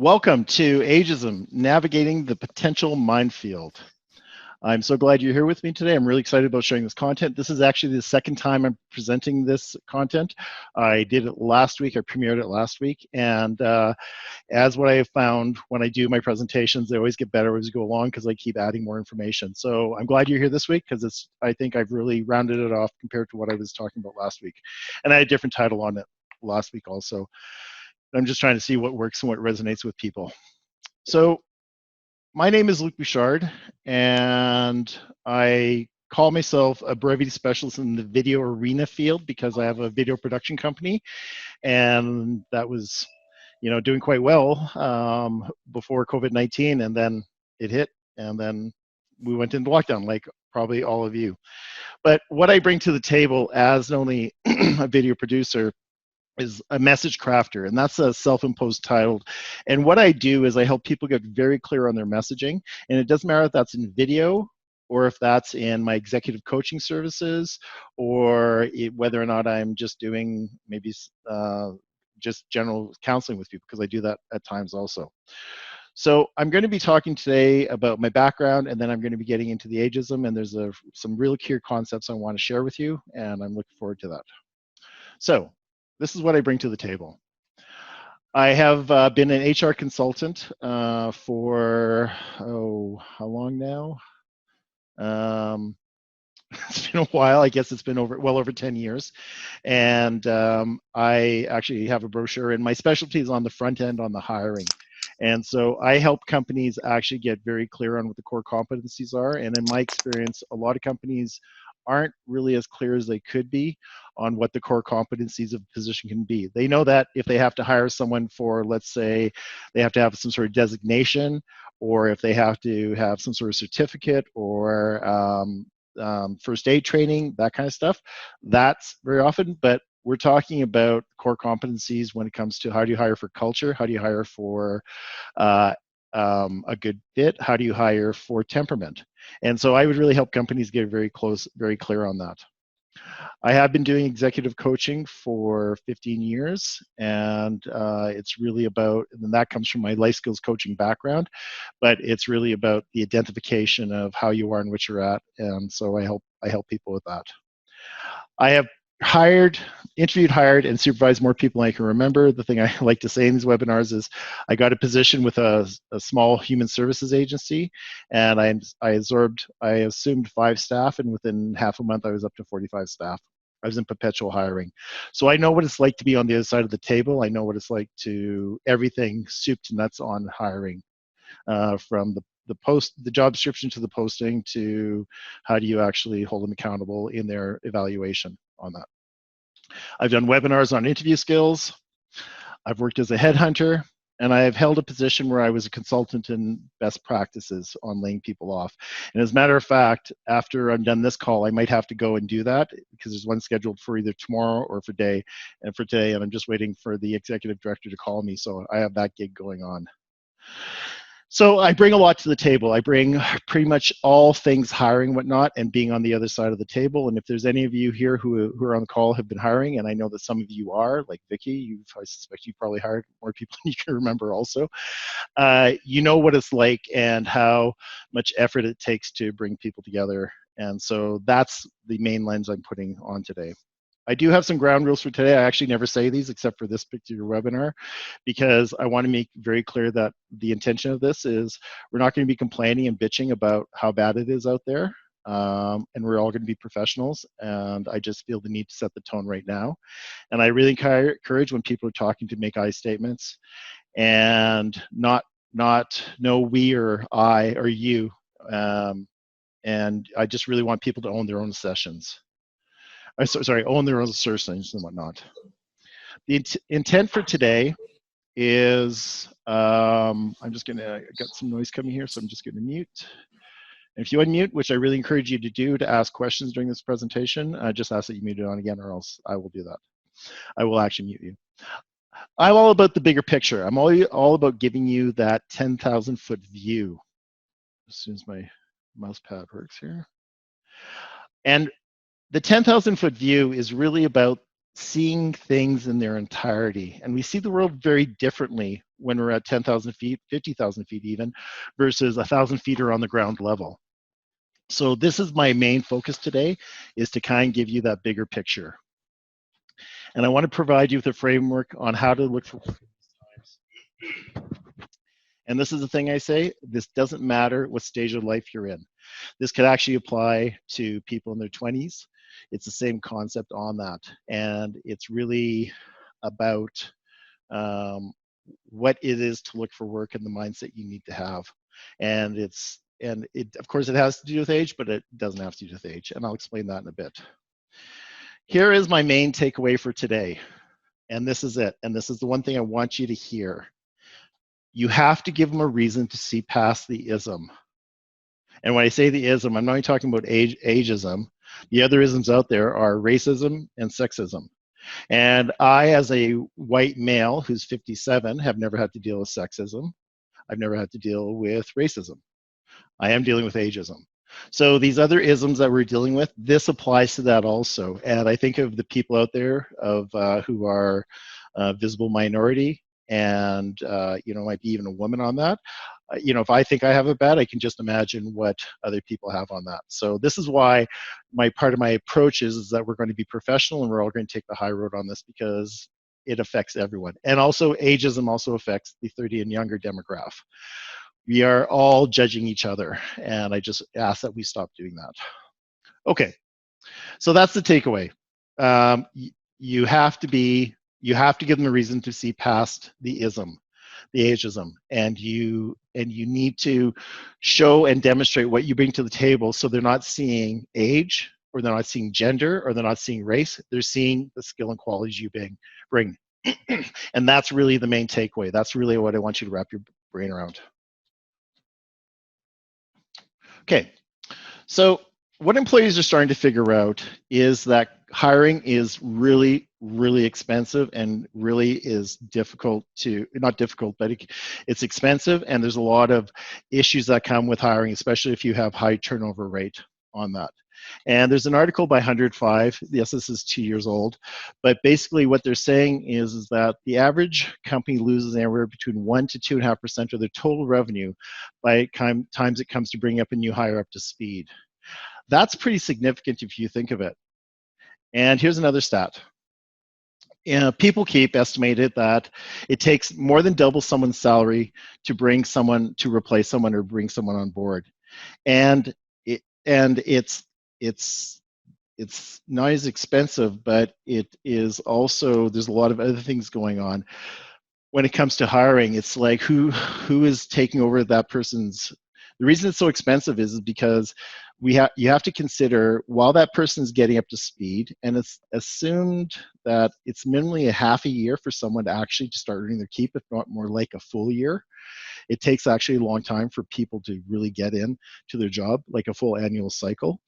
Welcome to Ageism, Navigating the Potential Minefield. I'm so glad you're here with me today. I'm really excited about sharing this content. This is actually the second time I'm presenting this content. I did it last week, I premiered it last week, and as what I have found when I do my presentations, they always get better as we go along because I keep adding more information. So I'm glad you're here this week because I think I've really rounded it off compared to what I was talking about last week. And I had a different title on it last week also. I'm just trying to see what works and what resonates with people. So my name is Luc Bouchard, and I call myself a brevity specialist in the video arena field because I have a video production company, and that was, doing quite well before COVID-19, and then it hit, and then we went into lockdown, like probably all of you. But what I bring to the table as not only a video producer is a message crafter, and that's a self-imposed title. And what I do is I help people get very clear on their messaging, and it doesn't matter if that's in video or if that's in my executive coaching services, or whether or not I'm just doing maybe just general counseling with people, because I do that at times also. So I'm going to be talking today about my background, and then I'm going to be getting into the ageism, and there's some really clear concepts I want to share with you, and I'm looking forward to that. So this is what I bring to the table. I have been an HR consultant for, how long now? It's been a while. I guess it's been well over 10 years. And I actually have a brochure, and my specialty is on the front end on the hiring. And so I help companies actually get very clear on what the core competencies are. And in my experience, a lot of companies aren't really as clear as they could be on what the core competencies of a position can be. They know that if they have to hire someone for, let's say, they have to have some sort of designation, or if they have to have some sort of certificate or first aid training, that kind of stuff, that's very often. But we're talking about core competencies when it comes to how do you hire for culture, how do you hire for a good fit, how do you hire for temperament. And so I would really help companies get very clear on that. I have been doing executive coaching for 15 years, and it's really about, and that comes from my life skills coaching background, but it's really about the identification of how you are and what you're at, and so I help people with that. I have interviewed, hired, and supervised more people than I can remember. The thing I like to say in these webinars is I got a position with a small human services agency, and I assumed 5 staff, and within half a month I was up to 45 staff. I was in perpetual hiring. So I know what it's like to be on the other side of the table. I know what it's like to everything soup to nuts on hiring, from the job description to the posting to how do you actually hold them accountable in their evaluation on that. I've done webinars on interview skills. I've worked as a headhunter, and I have held a position where I was a consultant in best practices on laying people off. And as a matter of fact, after I'm done this call, I might have to go and do that because there's one scheduled for either tomorrow or for today. And for today, and I'm just waiting for the executive director to call me, so I have that gig going on. So I bring a lot to the table. I bring pretty much all things hiring and whatnot, and being on the other side of the table. And if there's any of you here who are on the call have been hiring, and I know that some of you are, like Vicky, I suspect you've probably hired more people than you can remember also. You know what it's like and how much effort it takes to bring people together. And so that's the main lens I'm putting on today. I do have some ground rules for today. I actually never say these except for this particular webinar, because I want to make very clear that the intention of this is we're not going to be complaining and bitching about how bad it is out there, and we're all going to be professionals, and I just feel the need to set the tone right now. And I really encourage when people are talking to make I statements and not no we or I or you, and I just really want people to own their own sessions. Own their own assertions and whatnot. The intent for today is, I'm just gonna, I got some noise coming here, so I'm just gonna mute. And if you unmute, which I really encourage you to do to ask questions during this presentation, just ask that you mute it on again, or else I will do that. I will actually mute you. I'm all about the bigger picture. I'm all about giving you that 10,000 foot view. As soon as my mouse pad works here. And the 10,000 foot view is really about seeing things in their entirety. And we see the world very differently when we're at 10,000 feet, 50,000 feet even, versus 1,000 feet or on the ground level. So this is my main focus today, is to kind of give you that bigger picture. And I want to provide you with a framework on how to look for work in these times. And this is the thing I say, this doesn't matter what stage of life you're in. This could actually apply to people in their 20s. It's the same concept on that. And it's really about what it is to look for work and the mindset you need to have. And of course it has to do with age, but it doesn't have to do with age. And I'll explain that in a bit. Here is my main takeaway for today. And this is it. And this is the one thing I want you to hear. You have to give them a reason to see past the ism. And when I say the ism, I'm not only talking about ageism. The other isms out there are racism and sexism. And I, as a white male who's 57, have never had to deal with sexism. I've never had to deal with racism. I am dealing with ageism. So these other isms that we're dealing with, this applies to that also. And I think of the people out there who are visible minority, and might be even a woman on that. If I think I have it bad, I can just imagine what other people have on that. So this is why part of my approach is that we're going to be professional and we're all going to take the high road on this, because it affects everyone. And also ageism also affects the 30 and younger demographic. We are all judging each other, and I just ask that we stop doing that. Okay, so that's the takeaway. You have to give them a reason to see past the ism, the ageism, and you need to show and demonstrate what you bring to the table, so they're not seeing age, or they're not seeing gender, or they're not seeing race. They're seeing the skill and qualities you bring. And that's really the main takeaway. That's really what I want you to wrap your brain around. Okay, so what employees are starting to figure out is that hiring is really, really expensive, and really is difficult to, not difficult, but it's expensive, and there's a lot of issues that come with hiring, especially if you have high turnover rate on that. And there's an article by 105, yes, this is 2 years old, but basically what they're saying is that the average company loses anywhere between 1 to 2.5% of their total revenue by times it comes to bringing up a new hire up to speed. That's pretty significant if you think of it. And here's another stat. People keep estimated that it takes more than double someone's salary to bring someone, to replace someone or bring someone on board. And it's not as expensive, but it is also, there's a lot of other things going on. When it comes to hiring, it's like who is taking over that person's. The reason it's so expensive is because you have to consider, while that person's getting up to speed, and it's assumed that it's minimally a half a year for someone to actually start earning their keep, if not more like a full year. It takes actually a long time for people to really get in to their job, like a full annual cycle.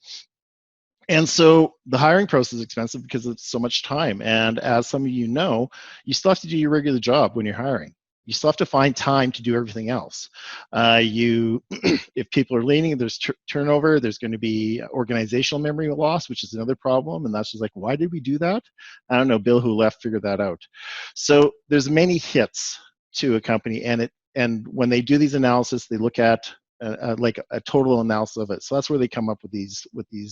And so the hiring process is expensive because it's so much time. And as some of you know, you still have to do your regular job when you're hiring. You still have to find time to do everything else. If people are leaving, there's turnover, there's going to be organizational memory loss, which is another problem. And that's just like, why did we do that? I don't know, Bill who left figured that out. So there's many hits to a company, and when they do these analysis, they look at like a total analysis of it. So that's where they come up with these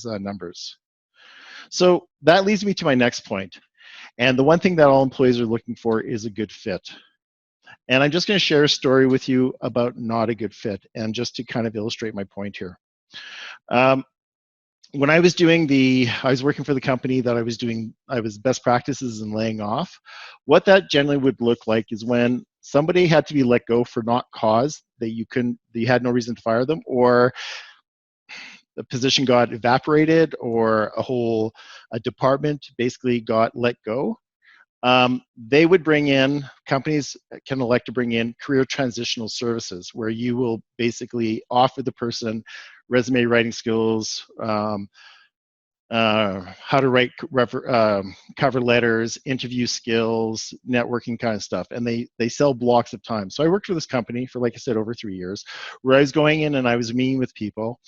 numbers. So that leads me to my next point. And the one thing that all employees are looking for is a good fit. And I'm just going to share a story with you about not a good fit, and just to kind of illustrate my point here. When I was working for the company that I was best practices in laying off. What that generally would look like is when somebody had to be let go for not cause, that you had no reason to fire them, or the position got evaporated, or a department basically got let go. They would companies can elect to bring in career transitional services, where you will basically offer the person resume writing skills, how to write cover letters, interview skills, networking kind of stuff. And they sell blocks of time. So I worked for this company for, like I said, over 3 years, where I was going in and I was meeting with people.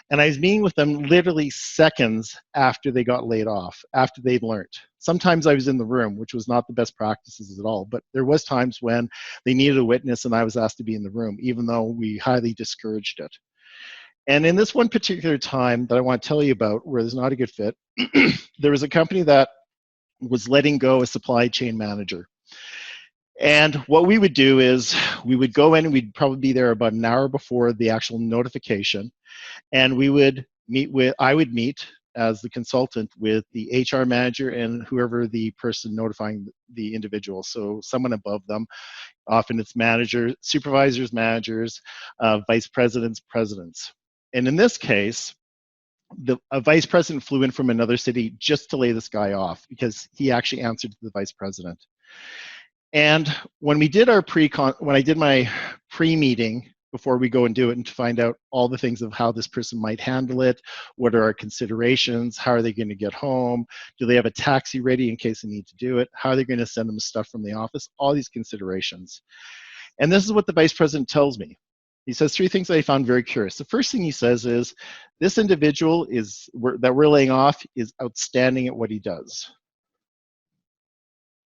And I was meeting with them literally seconds after they got laid off, after they'd learned. Sometimes I was in the room, which was not the best practices at all. But there was times when they needed a witness and I was asked to be in the room, even though we highly discouraged it. And in this one particular time that I want to tell you about, where there's not a good fit, there was a company that was letting go a supply chain manager. And what we would do is we would go in and we'd probably be there about an hour before the actual notification. And we would I would meet as the consultant with the HR manager and whoever the person notifying the individual. So someone above them, often it's managers, supervisors, managers, vice presidents, presidents. And in this case, a vice president flew in from another city just to lay this guy off because he actually answered to the vice president. And when we did when I did my pre-meeting before we go and do it, and to find out all the things of how this person might handle it, what are our considerations, how are they going to get home, do they have a taxi ready in case they need to do it, how are they going to send them stuff from the office, all these considerations. And this is what the vice president tells me. He says 3 things that I found very curious. The first thing he says is, this individual that we're laying off is outstanding at what he does.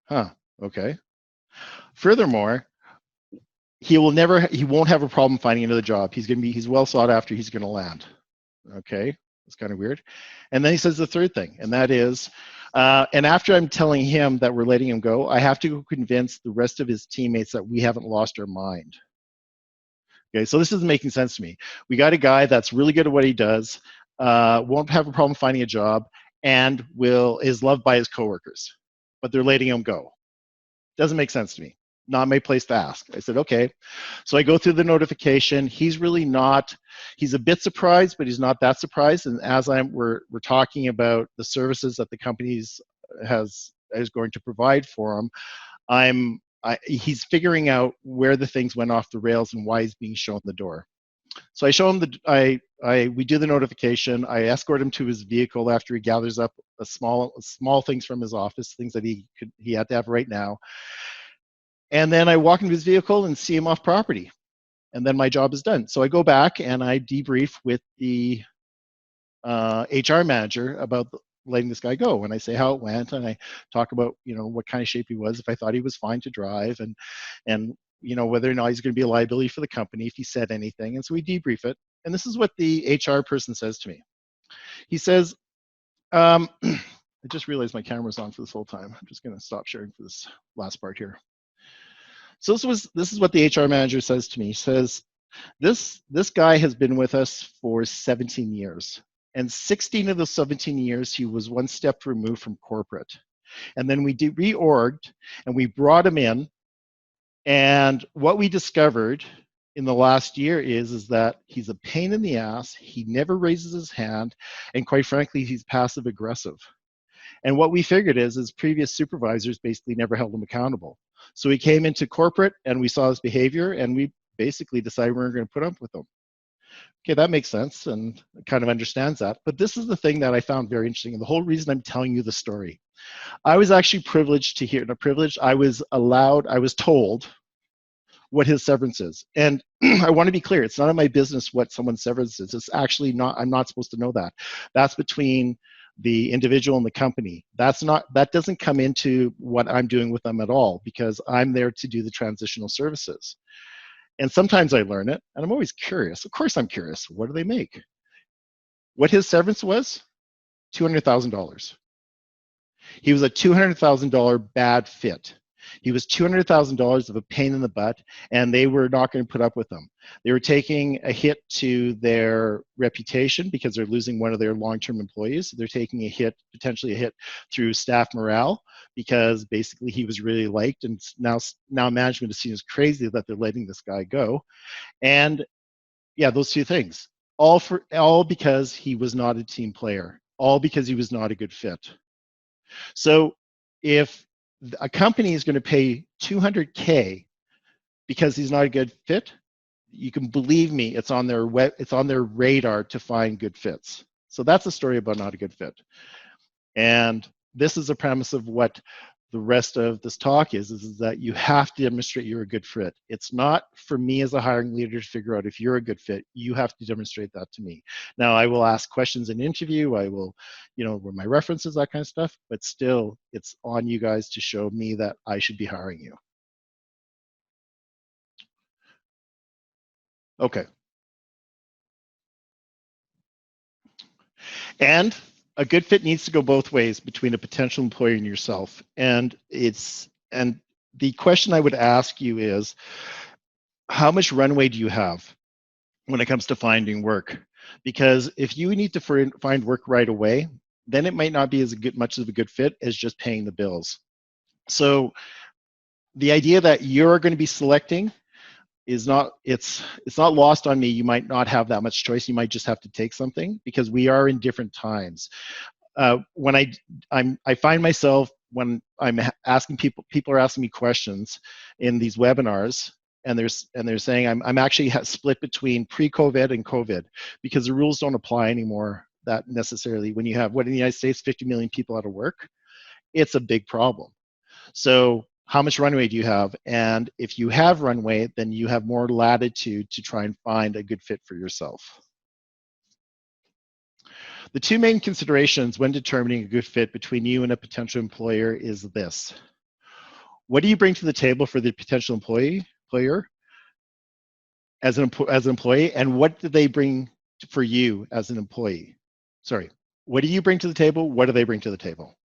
Huh, okay. Furthermore, he won't have a problem finding another job. He's well sought after, he's gonna land. Okay, that's kind of weird. And then he says the third thing, and that is, and after I'm telling him that we're letting him go, I have to go convince the rest of his teammates that we haven't lost our mind. Okay, so this isn't making sense to me. We got a guy that's really good at what he does, won't have a problem finding a job, and is loved by his coworkers, but they're letting him go. Doesn't make sense to me. Not my place to ask. I said, okay. So I go through the notification. He's a bit surprised, but he's not that surprised. And as we're talking about the services that the company is going to provide for him, he's figuring out where the things went off the rails and why he's being shown the door. So I show him we do the notification. I escort him to his vehicle after he gathers up small things from his office, things that he had to have right now. And then I walk into his vehicle and see him off property. And then my job is done. So I go back and I debrief with the HR manager about letting this guy go. And I say how it went, and I talk about, what kind of shape he was, if I thought he was fine to drive, and whether or not he's going to be a liability for the company if he said anything. And so we debrief it. And this is what the HR person says to me. He says, I just realized my camera's on for this whole time. I'm just going to stop sharing for this last part here. So this is what the HR manager says to me. He says, this guy has been with us for 17 years. And 16 of those 17 years, he was one step removed from corporate. And then we reorged and we brought him in. And what we discovered in the last year is that he's a pain in the ass. He never raises his hand. And quite frankly, he's passive aggressive. And what we figured is his previous supervisors basically never held him accountable. So he came into corporate and we saw his behavior and we basically decided we weren't going to put up with him. Okay, that makes sense and kind of understands that. But this is the thing that I found very interesting. And the whole reason I'm telling you the story. I was actually privileged to hear, I was told what his severance is. And I want to be clear, it's none of my business what someone's severance is. It's actually not, I'm not supposed to know that. That's between the individual and the company. That doesn't come into what I'm doing with them at all, because I'm there to do the transitional services. And sometimes I learn it, and I'm always curious. Of course I'm curious. What do they make? What his severance was? $200,000. He was a $200,000 bad fit. He was $200,000 of a pain in the butt, and they were not going to put up with him. They were taking a hit to their reputation because they're losing one of their long-term employees. They're taking a hit, potentially a hit through staff morale, because basically he was really liked, and now management is seen as crazy that they're letting this guy go. And yeah, those two things, all because he was not a team player, all because he was not a good fit. So if a company is going to pay $200K because he's not a good fit, you can believe me, it's on their radar to find good fits. So that's a story about not a good fit. And this is a premise of what the rest of this talk is that you have to demonstrate you're a good fit. It's not for me as a hiring leader to figure out if you're a good fit. You have to demonstrate that to me. Now, I will ask questions in interview. I will, with my references, that kind of stuff. But still, it's on you guys to show me that I should be hiring you. Okay. And a good fit needs to go both ways between a potential employer and yourself. And the question I would ask you is, how much runway do you have when it comes to finding work? Because if you need to find work right away, then it might not be as much of a good fit as just paying the bills. So the idea that you're going to be selecting is not, it's not lost on me. You might not have that much choice. You might just have to take something, because we are in different times. When I find myself, when I'm asking people are asking me questions in these webinars, and they're saying I'm actually split between pre-COVID and COVID, because the rules don't apply anymore that necessarily. When you have, what, in the United States, 50 million people out of work, it's a big problem. So how much runway do you have? And if you have runway, then you have more latitude to try and find a good fit for yourself. The two main considerations when determining a good fit between you and a potential employer is this. What do you bring to the table for the potential employer as an employee, and what do they bring for you as an employee? Sorry, what do you bring to the table? What do they bring to the table?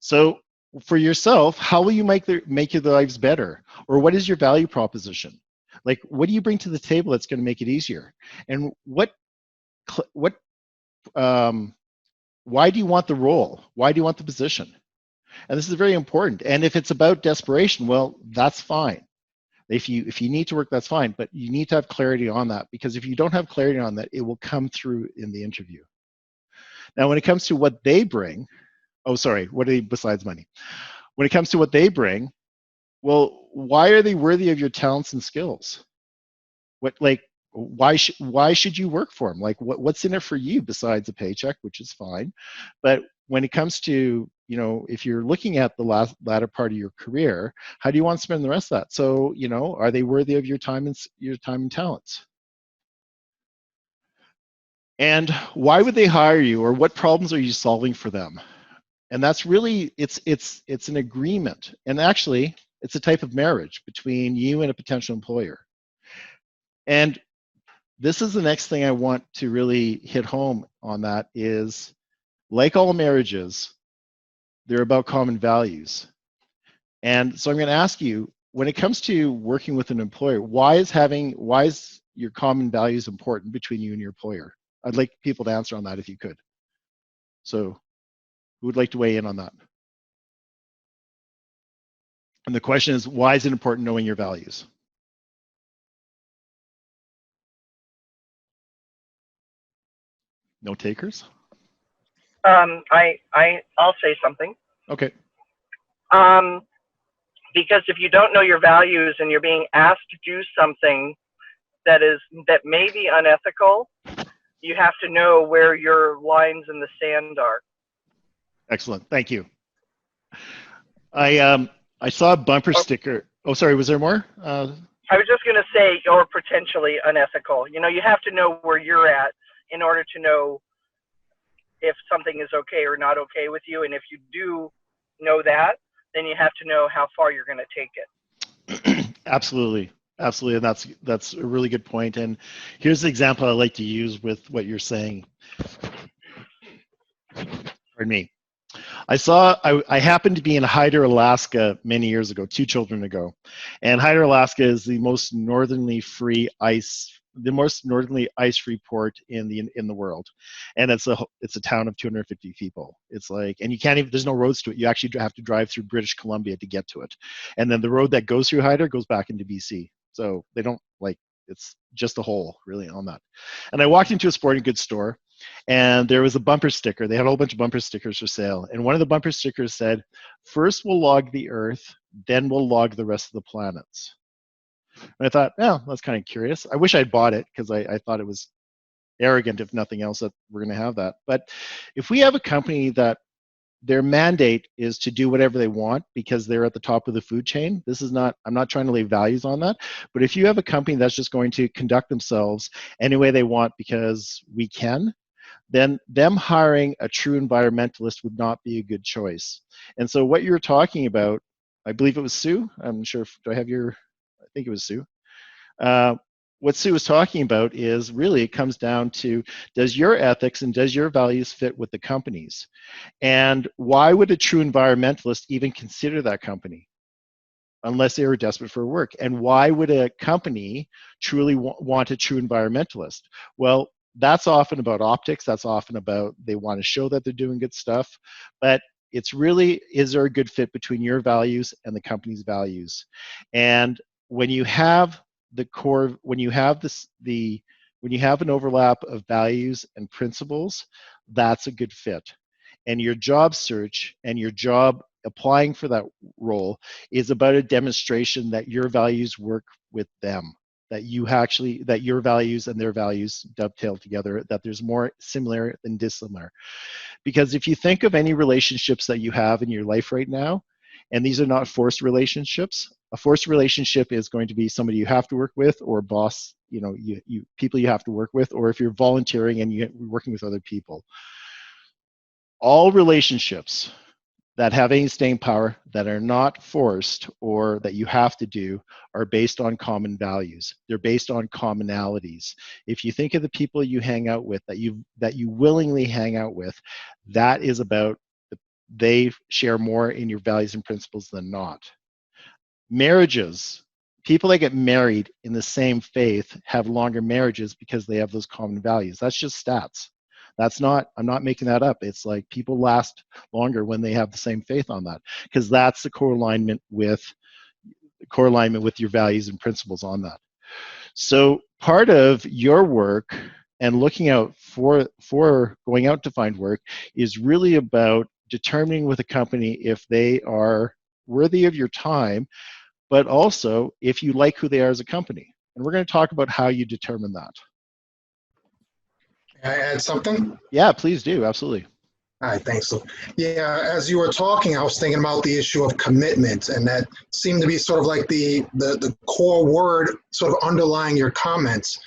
So for yourself, how will you make your lives better? Or what is your value proposition? Like, what do you bring to the table that's going to make it easier? And why do you want the role? Why do you want the position? And this is very important. And if it's about desperation, well, that's fine. If you need to work, that's fine. But you need to have clarity on that, because if you don't have clarity on that, it will come through in the interview. Now, when it comes to what they bring, what are they besides money? When it comes to what they bring, well, why are they worthy of your talents and skills? Why should you work for them? Like, what's in it for you besides a paycheck, which is fine. But when it comes to, if you're looking at the latter part of your career, how do you want to spend the rest of that? So, are they worthy of your time and talents? And why would they hire you, or what problems are you solving for them? And that's really, it's an agreement. And actually, it's a type of marriage between you and a potential employer. And this is the next thing I want to really hit home on, that is, like all marriages, they're about common values. And so I'm going to ask you, when it comes to working with an employer, why is your common values important between you and your employer? I'd like people to answer on that if you could. So who would like to weigh in on that? And the question is, why is it important knowing your values? No takers? I'll say something. Okay. Because if you don't know your values and you're being asked to do something that may be unethical, you have to know where your lines in the sand are. Excellent. Thank you. I saw a bumper sticker. Oh, sorry. Was there more? I was just going to say, or potentially unethical. You have to know where you're at in order to know if something is okay or not okay with you. And if you do know that, then you have to know how far you're going to take it. Absolutely. And that's a really good point. And here's the example I like to use with what you're saying. Pardon me. I happened to be in Hyder, Alaska many years ago, 2 children ago. And Hyder, Alaska is the most northerly ice-free port in the world. And it's a town of 250 people. It's like, and you can't even, there's no roads to it. You actually have to drive through British Columbia to get to it. And then the road that goes through Hyder goes back into BC. So they don't, it's just a hole really on that. And I walked into a sporting goods store, and there was a bumper sticker. They had a whole bunch of bumper stickers for sale. And one of the bumper stickers said, "First we'll log the Earth, then we'll log the rest of the planets." And I thought, oh, that's kind of curious. I wish I'd bought it, because I thought it was arrogant, if nothing else, that we're going to have that. But if we have a company that their mandate is to do whatever they want because they're at the top of the food chain, this is not, I'm not trying to lay values on that, but if you have a company that's just going to conduct themselves any way they want because we can, then them hiring a true environmentalist would not be a good choice. And so what you're talking about, I believe it was Sue, I'm sure, do I have your, I think it was Sue. What Sue was talking about is really it comes down to, does your ethics and does your values fit with the company's? And why would a true environmentalist even consider that company unless they were desperate for work? And why would a company truly want a true environmentalist? Well, that's often about optics. That's often about they want to show that they're doing good stuff. But it's really, is there a good fit between your values and the company's values? And when you have the core, when you have this, when you have an overlap of values and principles, that's a good fit. And your job search and your job applying for that role is about a demonstration that your values work with them, that you actually, that your values and their values dovetail together, that there's more similar than dissimilar. Because if you think of any relationships that you have in your life right now, and these are not forced relationships, a forced relationship is going to be somebody you have to work with, or a boss, you know, you people you have to work with, or if you're volunteering and you're working with other people. All relationships that have any staying power that are not forced or that you have to do are based on common values. They're based on commonalities. If you think of the people you hang out with, that you willingly hang out with, that is about, they share more in your values and principles than not. Marriages, people that get married in the same faith have longer marriages because they have those common values. That's just stats. That's not, I'm not making that up. It's like people last longer when they have the same faith on that, because that's the core alignment with your values and principles on that. So part of your work and looking out for going out to find work is really about determining with a company if they are worthy of your time, but also if you like who they are as a company. And we're going to talk about how you determine that. Can I add something? Yeah, please do. Absolutely. All right, thanks. So, yeah, as you were talking, I was thinking about the issue of commitment, and that seemed to be sort of like the core word sort of underlying your comments.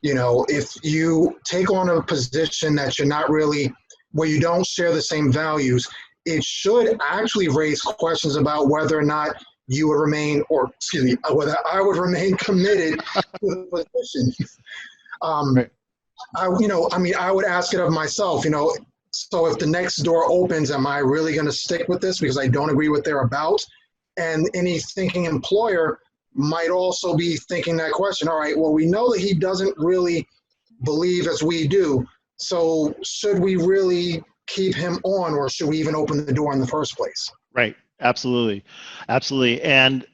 You know, if you take on a position that you're not really, where you don't share the same values, it should actually raise questions about whether or not you would remain, or excuse me, whether I would remain committed to the position. Right. I would ask it of myself, you know, so if the next door opens, am I really going to stick with this because I don't agree with their about? And any thinking employer might also be thinking that question. All right, well, we know that he doesn't really believe as we do. So should we really keep him on, or should we even open the door in the first place? Right. Absolutely. Absolutely. And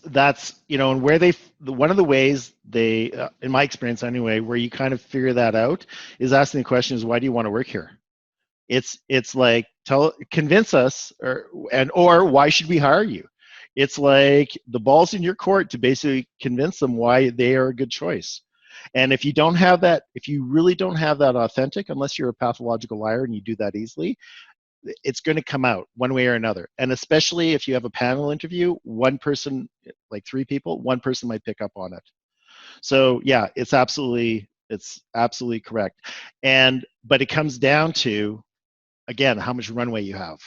that's, you know, and where one of the ways they, in my experience anyway, where you kind of figure that out is asking the question is, why do you want to work here? It's like, convince us, or why should we hire you? It's like the ball's in your court to basically convince them why they are a good choice. And if you don't have that, if you really don't have that authentic, unless you're a pathological liar and you do that easily, it's going to come out one way or another. And especially if you have a panel interview, one person, like 3 people, one person might pick up on it. So yeah, it's absolutely correct. But it comes down to, again, how much runway you have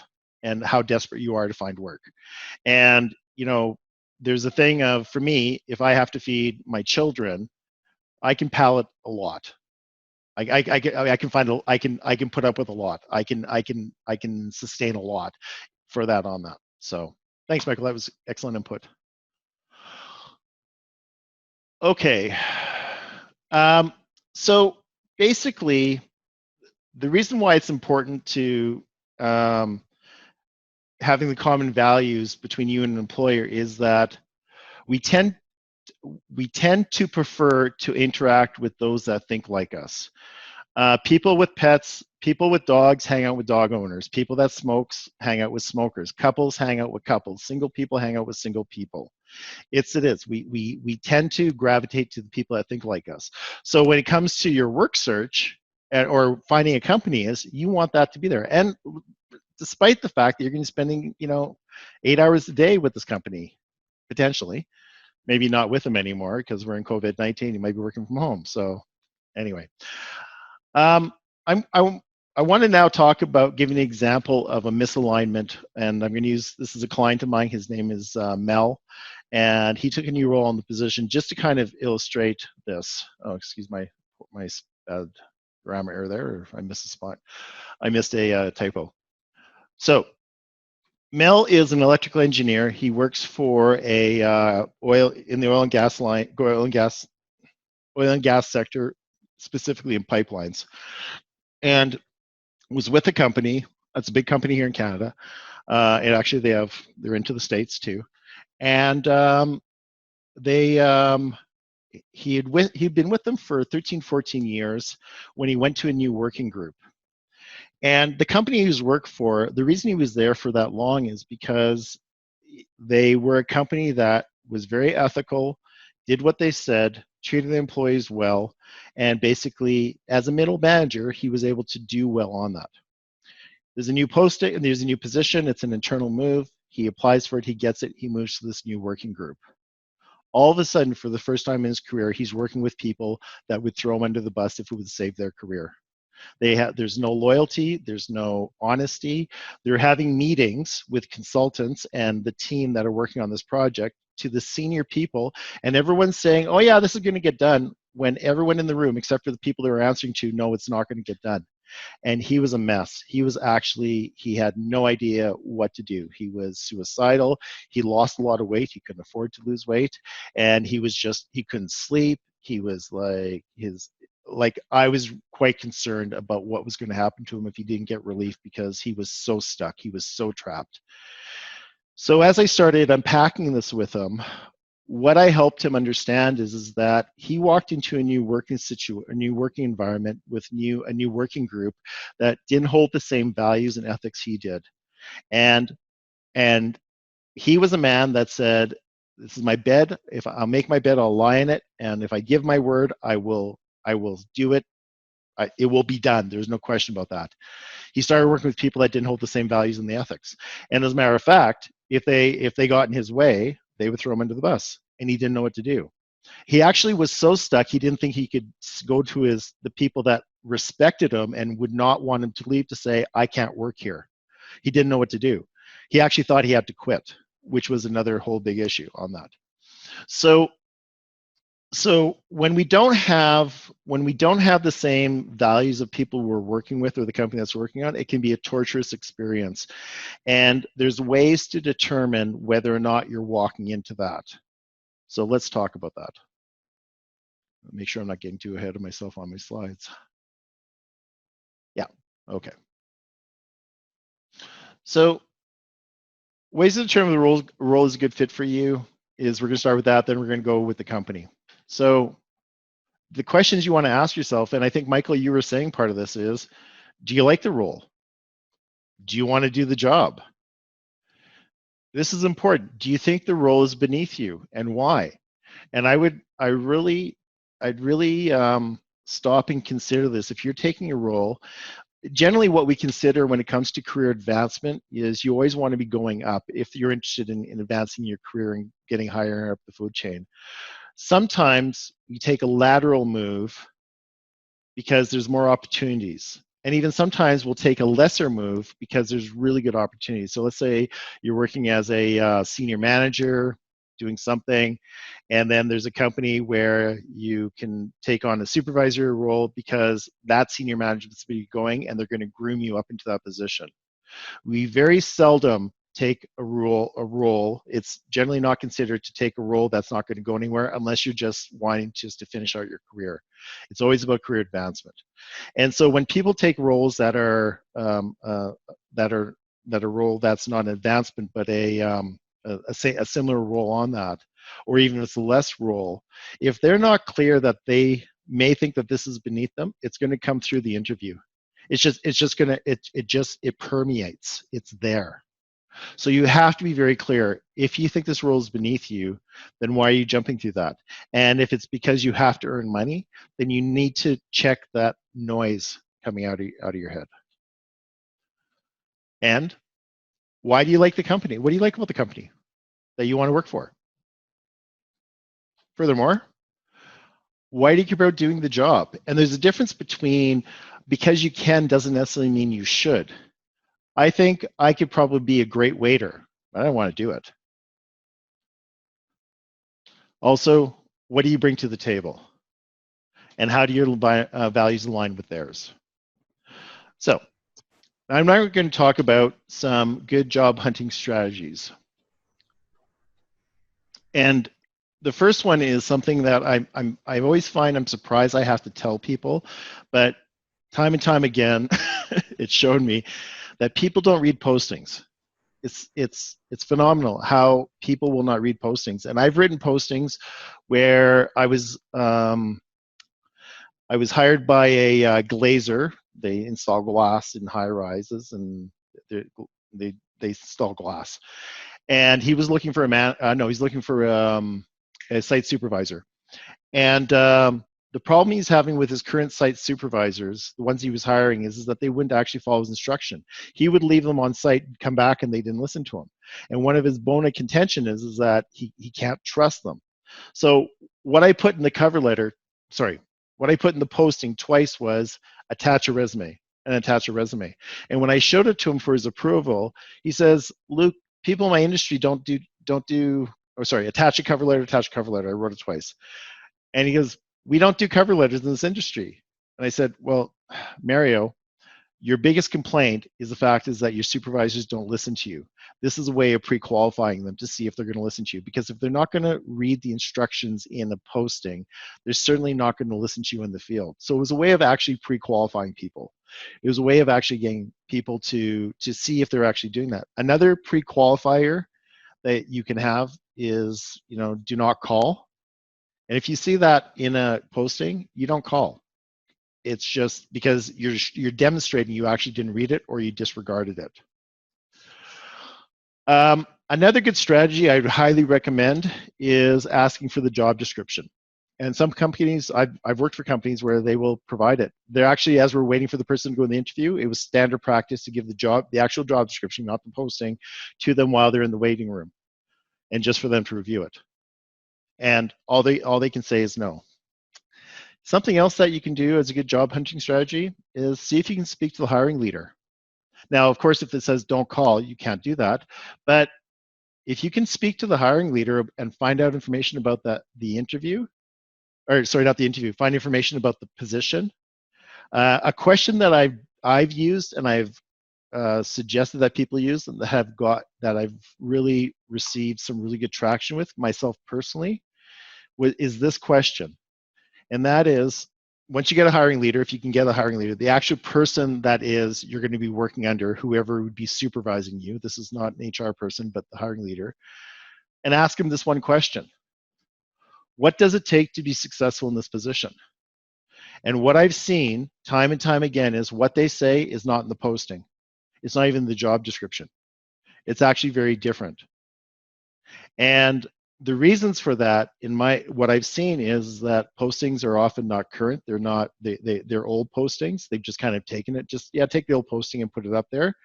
and how desperate you are to find work. And, you know, there's a thing of, for me, if I have to feed my children, I can palate a lot. I can put up with a lot. I can sustain a lot for that on that. So thanks, Michael. That was excellent input. Okay. So basically, the reason why it's important to having the common values between you and an employer is that we tend to prefer to interact with those that think like us. People with pets, people with dogs hang out with dog owners. People that smokes hang out with smokers. Couples hang out with couples. Single people hang out with single people. It is. We tend to gravitate to the people that think like us. So when it comes to your work search or finding a company, is you want that to be there. And despite the fact that you're going to be spending 8 hours a day with this company potentially, maybe not with them anymore because we're in COVID-19. You might be working from home. So anyway. I want to now talk about giving an example of a misalignment, and I'm going to use, this is a client of mine, his name is Mel, and he took a new role in the position just to kind of illustrate this. Oh, excuse my bad grammar error there, or I missed a spot. I missed a typo. So Mel is an electrical engineer. He works for a oil and gas sector, specifically in pipelines, and was with a company. That's a big company here in Canada. And actually, they're into the States too. And he'd been with them for 13, 14 years when he went to a new working group. And the company he was worked for, the reason he was there for that long is because they were a company that was very ethical, did what they said, treated the employees well, and basically, as a middle manager, he was able to do well on that. There's a new posting, and there's a new position. It's an internal move. He applies for it. He gets it. He moves to this new working group. All of a sudden, for the first time in his career, he's working with people that would throw him under the bus if it would save their career. There's no loyalty. There's no honesty. They're having meetings with consultants and the team that are working on this project to the senior people, and everyone's saying, oh yeah, this is going to get done, when everyone in the room, except for the people they're answering to, know it's not going to get done. And he was a mess. He had no idea what to do. He was suicidal. He lost a lot of weight. He couldn't afford to lose weight. And he couldn't sleep. He was I was quite concerned about what was going to happen to him if he didn't get relief, because he was so stuck. He was so trapped. So as I started unpacking this with him, what I helped him understand is that he walked into a new working environment with a new working group that didn't hold the same values and ethics he did. And he was a man that said, this is my bed. If I'll make my bed, I'll lie in it. And if I give my word, I will do it. It will be done. There's no question about that. He started working with people that didn't hold the same values and the ethics. And as a matter of fact, if they got in his way, they would throw him under the bus, and he didn't know what to do. He actually was so stuck, he didn't think he could go to the people that respected him and would not want him to leave to say, I can't work here. He didn't know what to do. He actually thought he had to quit, which was another whole big issue on that. So when we don't have the same values of people we're working with or the company that's working on, it can be a torturous experience. And there's ways to determine whether or not you're walking into that. So let's talk about that. Make sure I'm not getting too ahead of myself on my slides. Yeah, okay. So ways to determine the role is a good fit for you is, we're going to start with that, then we're going to go with the company. So the questions you want to ask yourself, and I think, Michael, you were saying part of this is, do you like the role? Do you want to do the job? This is important. Do you think the role is beneath you, and why? And I'd really stop and consider this. If you're taking a role, generally what we consider when it comes to career advancement is you always want to be going up if you're interested in advancing your career and getting higher up the food chain. Sometimes you take a lateral move because there's more opportunities. And even sometimes we'll take a lesser move because there's really good opportunities. So let's say you're working as a senior manager, doing something, and then there's a company where you can take on a supervisory role because that senior manager is going, and they're going to groom you up into that position. We very seldom take a role. It's generally not considered to take a role that's not going to go anywhere unless you're just wanting to finish out your career. It's always about career advancement. And so when people take roles that are a role that's not an advancement but a similar role on that, or even if it's a less role, if they're not clear that they may think that this is beneath them, it's going to come through the interview. It permeates. It's there. So you have to be very clear. If you think this role is beneath you, then why are you jumping through that? And if it's because you have to earn money, then you need to check that noise coming out of your head. And why do you like the company? What do you like about the company that you want to work for? Furthermore, why do you care about doing the job? And there's a difference between because you can doesn't necessarily mean you should. I think I could probably be a great waiter, but I don't want to do it. Also, what do you bring to the table? And how do your values align with theirs? So, I'm now going to talk about some good job hunting strategies. And the first one is something that I always find I'm surprised I have to tell people, but time and time again, it's shown me that people don't read postings. It's phenomenal how people will not read postings. And I've written postings where I was hired by a glazer. They install glass in high rises, and they install glass. And he was looking for he's looking for a site supervisor. And the problem he's having with his current site supervisors, the ones he was hiring, is that they wouldn't actually follow his instruction. He would leave them on site, come back, and they didn't listen to him. And one of his bone of contention is that he can't trust them. So what I put in the cover letter, what I put in the posting twice was attach a resume and attach a resume. And when I showed it to him for his approval, he says, Luke, people in my industry attach a cover letter, attach a cover letter. I wrote it twice. And he goes, we don't do cover letters in this industry. And I said, well, Mario, your biggest complaint is the fact is that your supervisors don't listen to you. This is a way of pre-qualifying them to see if they're going to listen to you. Because if they're not going to read the instructions in a posting, they're certainly not going to listen to you in the field. So it was a way of actually pre-qualifying people. It was a way of actually getting people to see if they're actually doing that. Another pre-qualifier that you can have is, do not call. And if you see that in a posting, you don't call. It's just because you're demonstrating you actually didn't read it or you disregarded it. Another good strategy I would highly recommend is asking for the job description. And some companies, I've worked for companies where they will provide it. They're actually, as we're waiting for the person to go in the interview, it was standard practice to give the actual job description, not the posting, to them while they're in the waiting room, and just for them to review it. And all they can say is no. Something else that you can do as a good job hunting strategy is see if you can speak to the hiring leader. Now, of course, if it says don't call, you can't do that. But if you can speak to the hiring leader and find out information about the interview, find information about the position. A question that I've used and I've suggested that people use and that I've really received some really good traction with myself personally is this question. And that is, once you get a hiring leader, if you can get a hiring leader, the actual person that is you're going to be working under, whoever would be supervising you, this is not an HR person, but the hiring leader, and ask him this one question. What does it take to be successful in this position? And what I've seen time and time again is what they say is not in the posting. It's not even the job description. It's actually very different. And the reasons for that, what I've seen is that postings are often not current. They're not. They're old postings. They've just kind of taken it. Take the old posting and put it up there.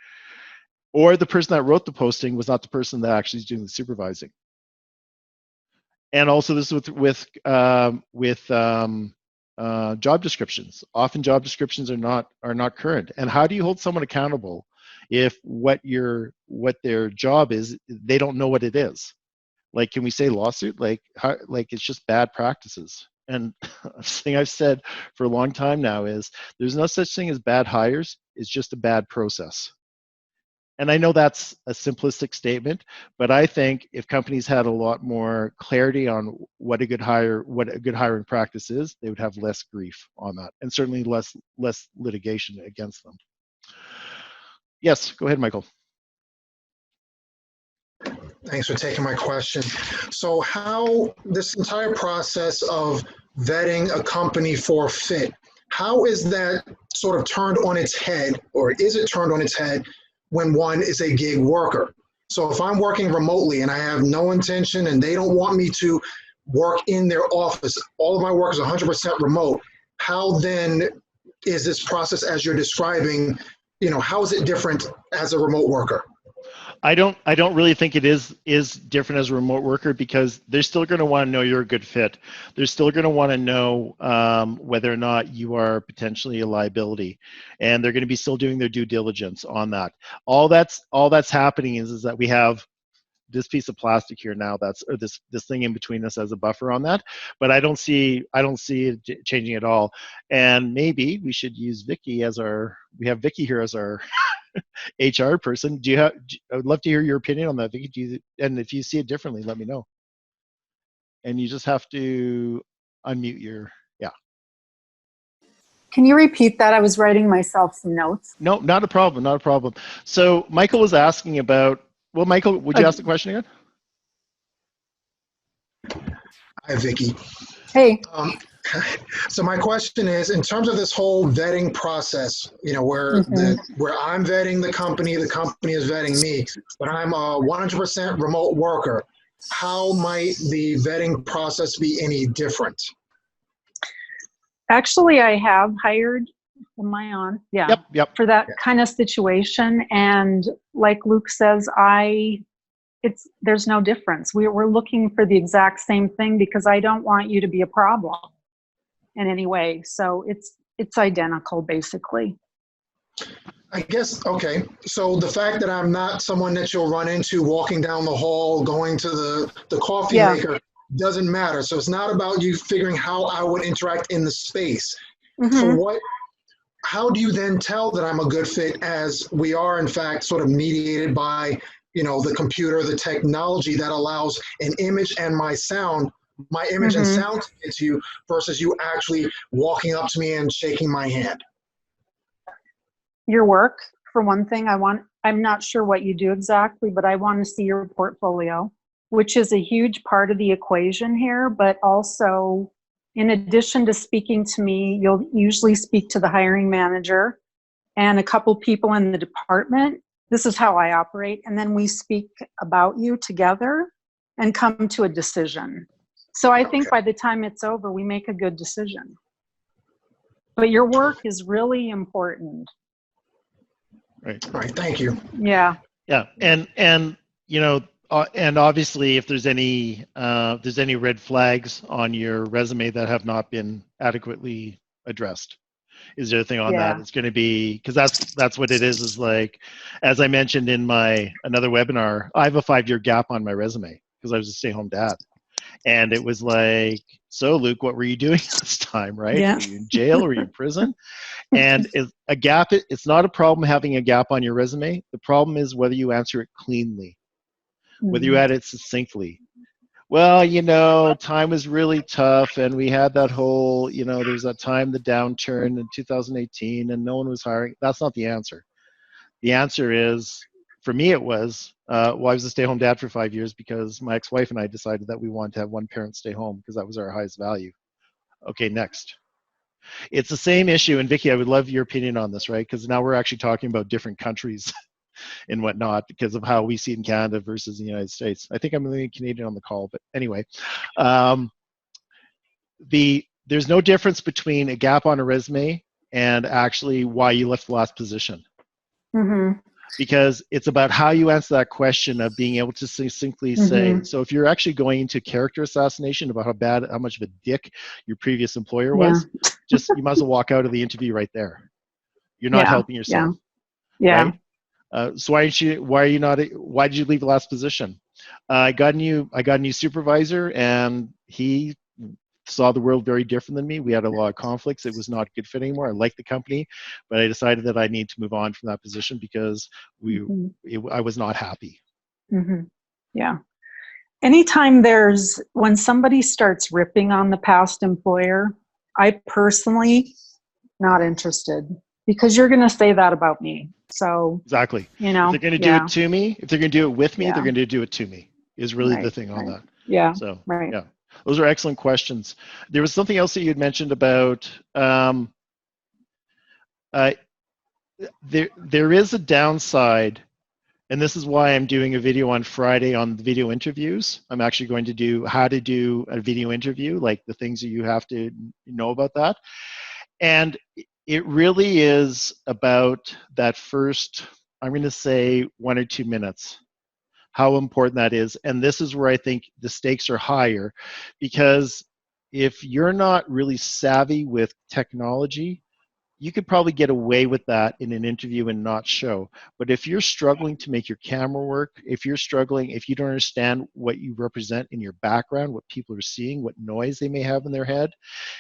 Or the person that wrote the posting was not the person that actually is doing the supervising. And also this is with job descriptions. Often job descriptions are not current. And how do you hold someone accountable if what their job is, they don't know what it is? Like, can we say lawsuit? Like it's just bad practices. And something I've said for a long time now is there's no such thing as bad hires. It's just a bad process. And I know that's a simplistic statement, but I think if companies had a lot more clarity on what a good hiring practice is, they would have less grief on that, and certainly less litigation against them. Yes, go ahead, Michael. Thanks for taking my question. So how this entire process of vetting a company for fit. How is that sort of turned on its head, or is it turned on its head when one is a gig worker? So if I'm working remotely and I have no intention and they don't want me to work in their office, all of my work is 100% remote, how then is this process as you're describing, how is it different as a remote worker? I don't really think it is different as a remote worker, because they're still going to want to know you're a good fit. They're still going to want to know whether or not you are potentially a liability, and they're going to be still doing their due diligence on that. All that's happening is that we have this piece of plastic here now, or this thing in between us as a buffer on that, but I don't see it changing at all. And maybe we should use Vicky we have Vicky here as our HR person. I would love to hear your opinion on that, Vicky. And if you see it differently, let me know. And you just have to unmute yeah. Can you repeat that? I was writing myself some notes. No, not a problem. So Michael was asking about, well, Michael, would you ask the question again? Hi, Vicky. Hey. So my question is, in terms of this whole vetting process, where I'm vetting the company is vetting me, but I'm a 100% remote worker, how might the vetting process be any different? Actually, I have hired, am I on? Yeah. Yep. For that kind of situation. And like Luke says, there's no difference. We're looking for the exact same thing, because I don't want you to be a problem in any way. So it's identical, basically. I guess, okay. So the fact that I'm not someone that you'll run into walking down the hall, going to the coffee maker, doesn't matter. So it's not about you figuring how I would interact in the space. So how do you then tell that I'm a good fit, as we are in fact sort of mediated by, the computer, the technology that allows an image and my image and sound to get to you, versus you actually walking up to me and shaking my hand? Your work, for one thing. I'm not sure what you do exactly, but I want to see your portfolio, which is a huge part of the equation here. But also, in addition to speaking to me, you'll usually speak to the hiring manager and a couple people in the department. This is how I operate. And then we speak about you together and come to a decision. So I think by the time it's over, we make a good decision. But your work is really important. Right. All right. Thank you. Yeah. Yeah. And and obviously, if there's any red flags on your resume that have not been adequately addressed, is there a thing on that? It's going to be, because that's what it is like, as I mentioned in another webinar, I have a 5-year gap on my resume because I was a stay-home dad. And it was like, so Luke, what were you doing this time, right? Yeah. Were you in jail? Were you in prison? And a gap, it's not a problem having a gap on your resume. The problem is whether you answer it cleanly, whether you add it succinctly. Well, time was really tough, and we had that whole, there's that time, the downturn in 2018, and no one was hiring. That's not the answer. The answer is, for me, it was, I was a stay-home dad for 5 years because my ex-wife and I decided that we wanted to have one parent stay home because that was our highest value. Okay, next. It's the same issue, and Vicky, I would love your opinion on this, right? Because now we're actually talking about different countries and whatnot because of how we see it in Canada versus the United States. I think I'm the only Canadian on the call, but anyway. There's no difference between a gap on a resume and actually why you left the last position. Because it's about how you answer that question of being able to succinctly say, so if you're actually going into character assassination about how much of a dick your previous employer was, you might as well walk out of the interview right there. You're not helping yourself. Right? So why did you leave the last position? I got a new supervisor, and he saw the world very different than me. We had a lot of conflicts. It was not a good fit anymore. I liked the company, but I decided that I need to move on from that position because I was not happy. Yeah. Anytime when somebody starts ripping on the past employer, I personally not interested, because you're going to say that about me. So exactly. If they're going to do it to me, if they're going to do it with me, they're going to do it to me, is really the thing on that. Yeah. So, right. Yeah. Those are excellent questions. There was something else that you had mentioned about there is a downside, and this is why I'm doing a video on Friday on the video interviews. I'm actually going to do how to do a video interview, like the things that you have to know about that. And it really is about that first, I'm going to say 1 or 2 minutes, how important that is. And this is where I think the stakes are higher, because if you're not really savvy with technology, you could probably get away with that in an interview and not show. But if you're struggling to make your camera work, if you're struggling, if you don't understand what you represent in your background, what people are seeing, what noise they may have in their head,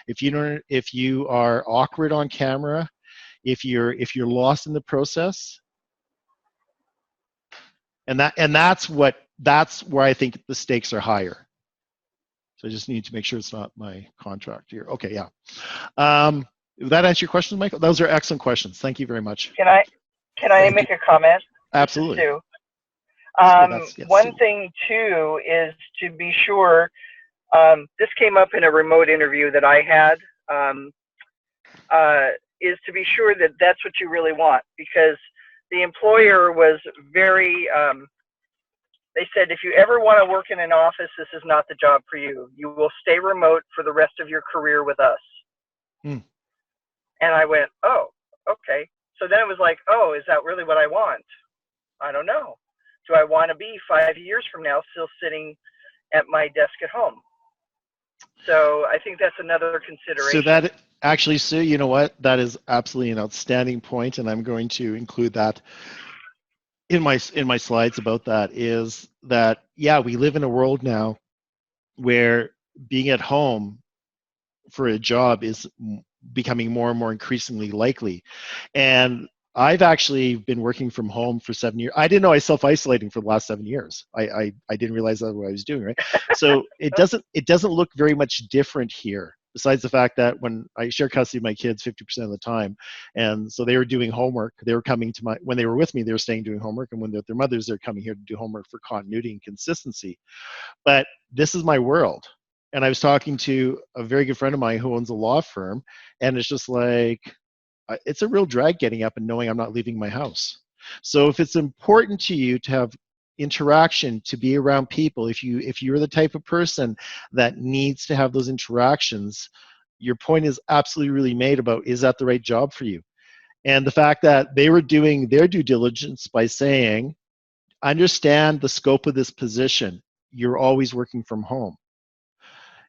if you are awkward on camera, if you're lost in the process, that's where I think the stakes are higher. So I just need to make sure it's not my contract here. Okay, yeah. Did that answer your question, Michael? Those are excellent questions. Thank you very much. Can I make a comment? Absolutely. Sue. Yes, One Sue. thing too is to be sure. This came up in a remote interview that I had. Is to be sure that that's what you really want, because the employer was very. They said, if you ever want to work in an office, this is not the job for you. You will stay remote for the rest of your career with us. Hmm. And I went, oh, okay. So then it was like, oh, is that really what I want? I don't know. Do I want to be 5 years from now still sitting at my desk at home? So I think that's another consideration. So that actually, Sue, you know what? That is absolutely an outstanding point, and I'm going to include that in my slides about that. Is that, yeah, we live in a world now where being at home for a job is becoming more and more increasingly likely. And I've actually been working from home for 7 years. I didn't know I was self-isolating for the last 7 years. I didn't realize that's what I was doing, right? So it doesn't look very much different here, besides the fact that when I share custody of my kids 50% of the time, and so they were doing homework. They were coming to when they were with me, they were staying doing homework, and when they're with their mothers, they're coming here to do homework for continuity and consistency. But this is my world. And I was talking to a very good friend of mine who owns a law firm, and it's just like, it's a real drag getting up and knowing I'm not leaving my house. So if it's important to you to have interaction, to be around people, if you're the type of person that needs to have those interactions, your point is absolutely really made about, is that the right job for you? And the fact that they were doing their due diligence by saying, understand the scope of this position. You're always working from home.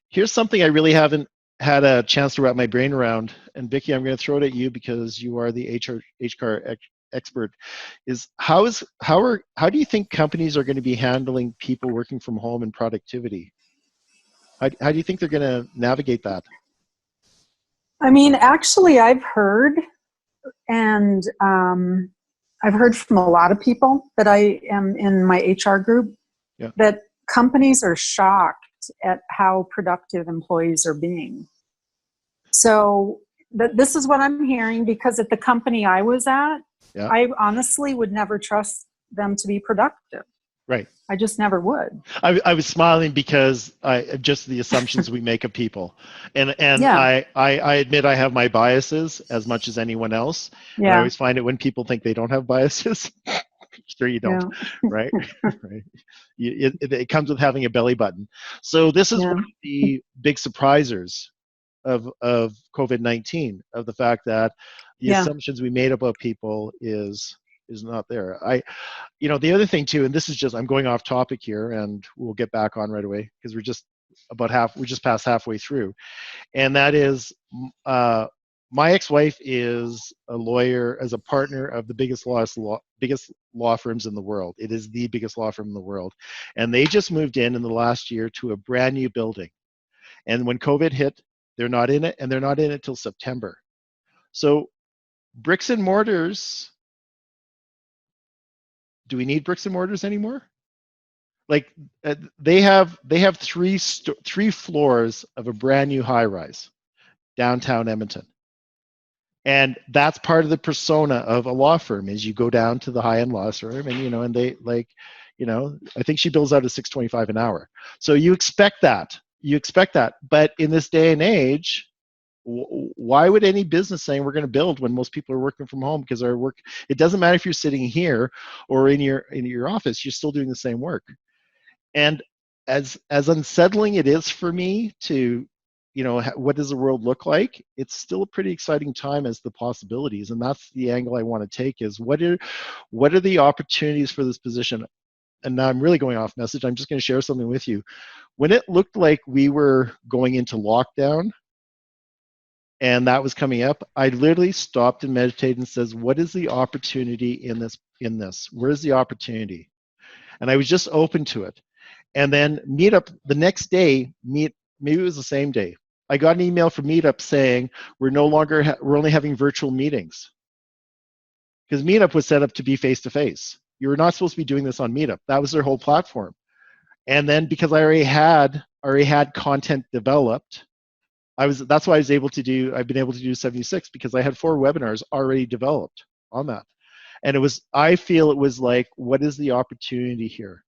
Here's something I really haven't had a chance to wrap my brain around, and Vicki, I'm going to throw it at you because you are the HR expert. Is how do you think companies are going to be handling people working from home and productivity? How do you think they're going to navigate that? I mean, actually, I've heard, and I've heard from a lot of people that I am in my HR group, yeah, that companies are shocked at how productive employees are being. So this is what I'm hearing, because at the company I was at, yeah, I honestly would never trust them to be productive. right. I just never would. I was smiling because just the assumptions we make of people, and Yeah. I admit I have my biases as much as anyone else, and I Yeah. always find it when people think they don't have biases. Sure you don't, Yeah. right? Right. It comes with having a belly button. So this is one of the big surprisers of COVID-19, of the fact that the assumptions we made about people is not there. The other thing too, and this is just, I'm going off topic here, and we'll get back on right away because we're just past halfway through, and that is, my ex-wife is a lawyer, as a partner of the biggest law firms in the world. It is the biggest law firm in the world. And they just moved in the last year to a brand new building. And when COVID hit, they're not in it, and they're not in it till September. So bricks and mortars, do we need bricks and mortars anymore? Like, they have 3 floors of a brand new high rise downtown Edmonton. And that's part of the persona of a law firm, is you go down to the high-end law firm, and and they, I think she bills out at $6.25 an hour. So you expect that. You expect that. But in this day and age, why would any business saying we're going to build when most people are working from home? Because our work, it doesn't matter if you're sitting here or in your office, you're still doing the same work. And as unsettling it is for me to, what does the world look like? It's still a pretty exciting time as the possibilities, and that's the angle I want to take. Is what are the opportunities for this position? And now I'm really going off message. I'm just going to share something with you. When it looked like we were going into lockdown and that was coming up, I literally stopped and meditated and says, what is the opportunity in this? Where's the opportunity? And I was just open to it. And then Meetup the next day, maybe it was the same day, I got an email from Meetup saying we're we're only having virtual meetings. Because Meetup was set up to be face-to-face. You were not supposed to be doing this on Meetup. That was their whole platform. And then because I already had content developed, that's why I've been able to do 76, because I had 4 webinars already developed on that. And I feel it was like, what is the opportunity here?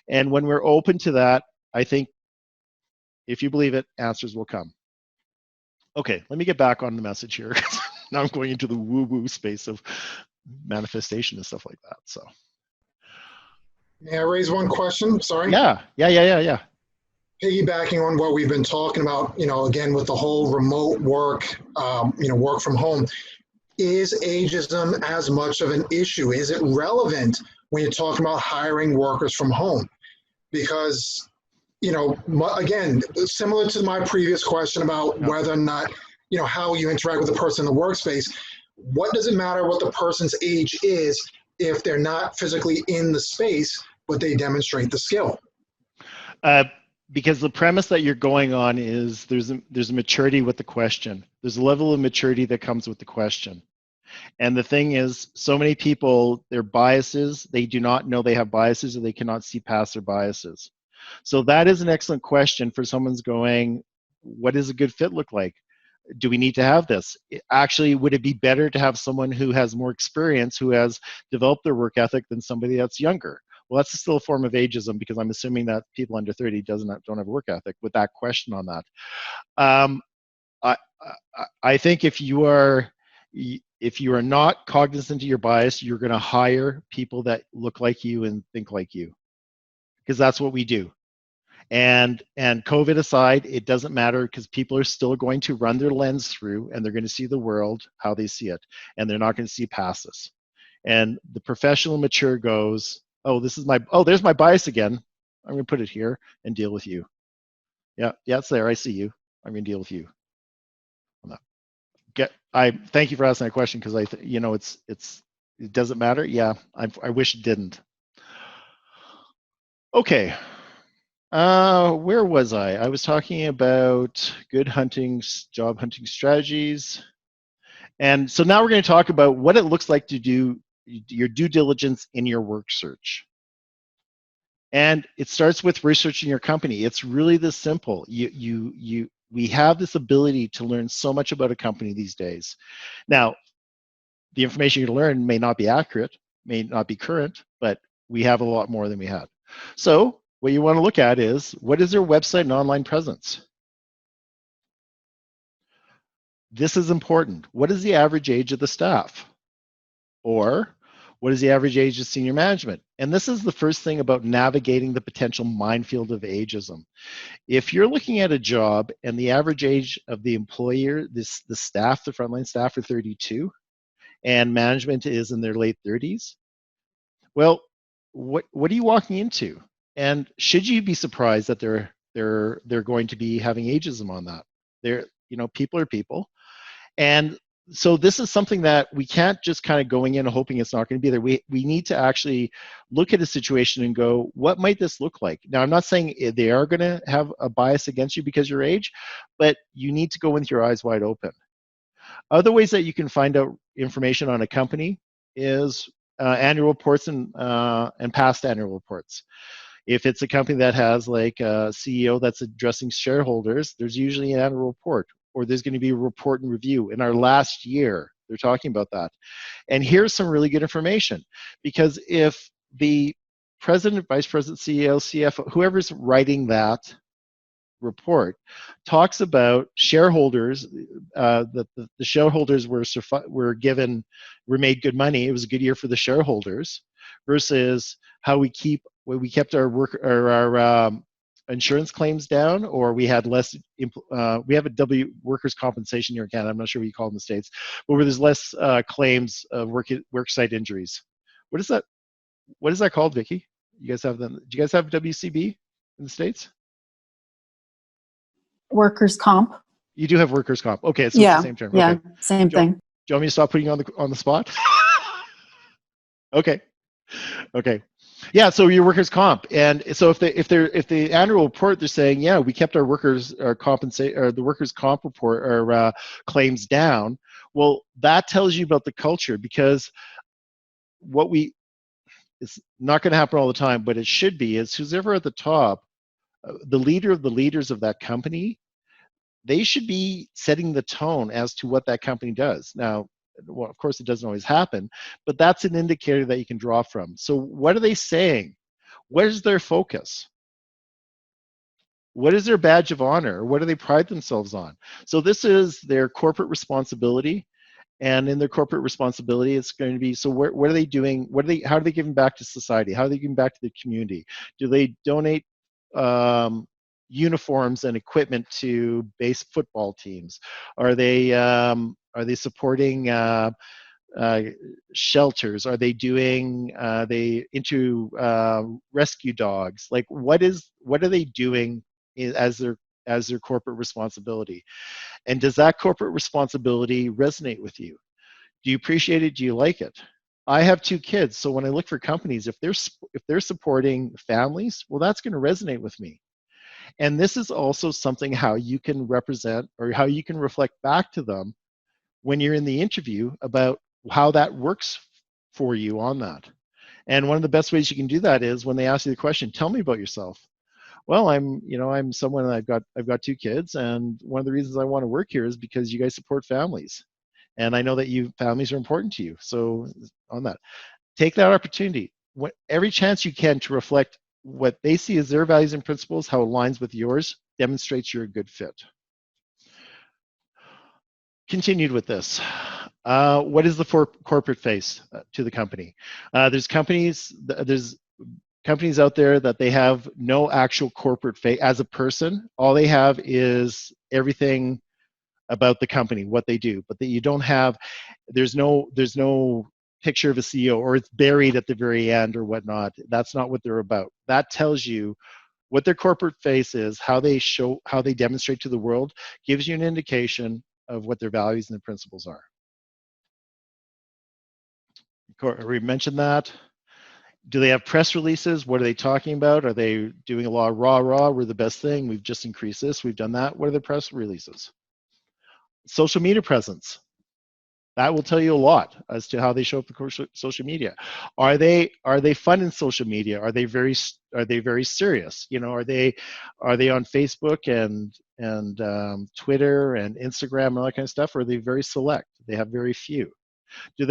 And when we're open to that, I think, if you believe it, answers will come. Okay, let me get back on the message here. Now I'm going into the woo-woo space of manifestation and stuff like that. So, May I raise one question? Sorry. Yeah. Piggybacking on what we've been talking about, again, with the whole remote work, work from home, is ageism as much of an issue? Is it relevant when you're talking about hiring workers from home? Because, again, similar to my previous question about whether or not, how you interact with the person in the workspace, what does it matter what the person's age is if they're not physically in the space, but they demonstrate the skill? Because the premise that you're going on is there's a maturity with the question. There's a level of maturity that comes with the question. And the thing is, so many people, their biases, they do not know they have biases, or they cannot see past their biases. So that is an excellent question for someone's going, what does a good fit look like? Do we need to have this? Actually, would it be better to have someone who has more experience, who has developed their work ethic, than somebody that's younger? Well, that's still a form of ageism, because I'm assuming that people under 30 don't have a work ethic with that question on that. I think if you are not cognizant of your bias, you're going to hire people that look like you and think like you, because that's what we do. And COVID aside, it doesn't matter, because people are still going to run their lens through, and they're going to see the world how they see it, and they're not going to see past this. And the professional mature goes, there's my bias again. I'm going to put it here and deal with you. Yeah, it's there. I see you. I'm going to deal with you. I thank you for asking that question, because it doesn't matter. Yeah, I wish it didn't. Okay. Where was I? I was talking about good job hunting strategies. And so now we're going to talk about what it looks like to do your due diligence in your work search. And it starts with researching your company. It's really this simple. We have this ability to learn so much about a company these days. Now, the information you learn may not be accurate, may not be current, but we have a lot more than we had. So what you want to look at is, what is their website and online presence? This is important. What is the average age of the staff? Or what is the average age of senior management? And this is the first thing about navigating the potential minefield of ageism. If you're looking at a job and the average age of the employer, the staff, the frontline staff, are 32, and management is in their late 30s, well, what are you walking into? And should you be surprised that they're going to be having ageism on that? People are people. And so this is something that we can't just kind of going in and hoping it's not going to be there. We need to actually look at a situation and go, what might this look like? Now, I'm not saying they are going to have a bias against you because of your age, but you need to go with your eyes wide open. Other ways that you can find out information on a company is annual reports and past annual reports. If it's a company that has like a CEO that's addressing shareholders, there's usually an annual report, or there's going to be a report and review. In our last year, they're talking about that. And here's some really good information, because if the president, vice president, CEO, CFO, whoever's writing that report talks about shareholders, that the shareholders were made good money. It was a good year for the shareholders, versus how we kept our insurance claims down, or we had less. We have a workers' compensation here in Canada. I'm not sure what you call it in the States, but where there's less claims of worksite injuries. What is that? What is that called, Vicky? You guys have them? Do you guys have WCB in the States? Workers' comp. You do have workers' comp. Okay, so yeah, it's the same term. Yeah, Okay. same thing. Do you want me to stop putting you on the spot? Okay. Okay. Yeah, so your workers' comp, and so if the annual report, they're saying, yeah, we kept our the workers' comp report or claims down. Well, that tells you about the culture, because it's not going to happen all the time, but it should be, is who's ever at the top, the leader of the leaders of that company, they should be setting the tone as to what that company does. Now, well, of course, it doesn't always happen, but that's an indicator that you can draw from. So what are they saying? What is their focus? What is their badge of honor? What do they pride themselves on? So this is their corporate responsibility. And in their corporate responsibility, it's going to be, so what are they doing? How are they giving back to society? How are they giving back to the community? Do they donate uniforms and equipment to base football teams? Are they supporting shelters? Are they doing they into rescue dogs? Like, what are they doing as their corporate responsibility? And does that corporate responsibility resonate with you? Do you appreciate it? Do you like it? I have 2 kids, so when I look for companies, if they're supporting families, well, that's going to resonate with me. And this is also something how you can represent, or how you can reflect back to them when you're in the interview, about how that works for you on that. And one of the best ways you can do that is when they ask you the question, tell me about yourself. Well, I'm someone, I've got 2 kids, and one of the reasons I want to work here is because you guys support families. And I know that families are important to you. So on that, take that opportunity, every chance you can, to reflect what they see as their values and principles, how it aligns with yours, demonstrates you're a good fit. Continued with this. What is the corporate face to the company? There's companies out there that they have no actual corporate face as a person. All they have is everything about the company, what they do, but that you don't have, there's no picture of a CEO, or it's buried at the very end or whatnot. That's not what they're about. That tells you what their corporate face is, how they demonstrate to the world, gives you an indication of what their values and their principles are. We mentioned that. Do they have press releases? What are they talking about? Are they doing a lot of rah, we're the best thing, we've just increased this, we've done that? What are the press releases? Social media presence. That will tell you a lot as to how they show up in social media. Are they fun in social media? Are they very serious? Are they on Facebook and Twitter and Instagram and all that kind of stuff? Or are they very select? They have very few. Are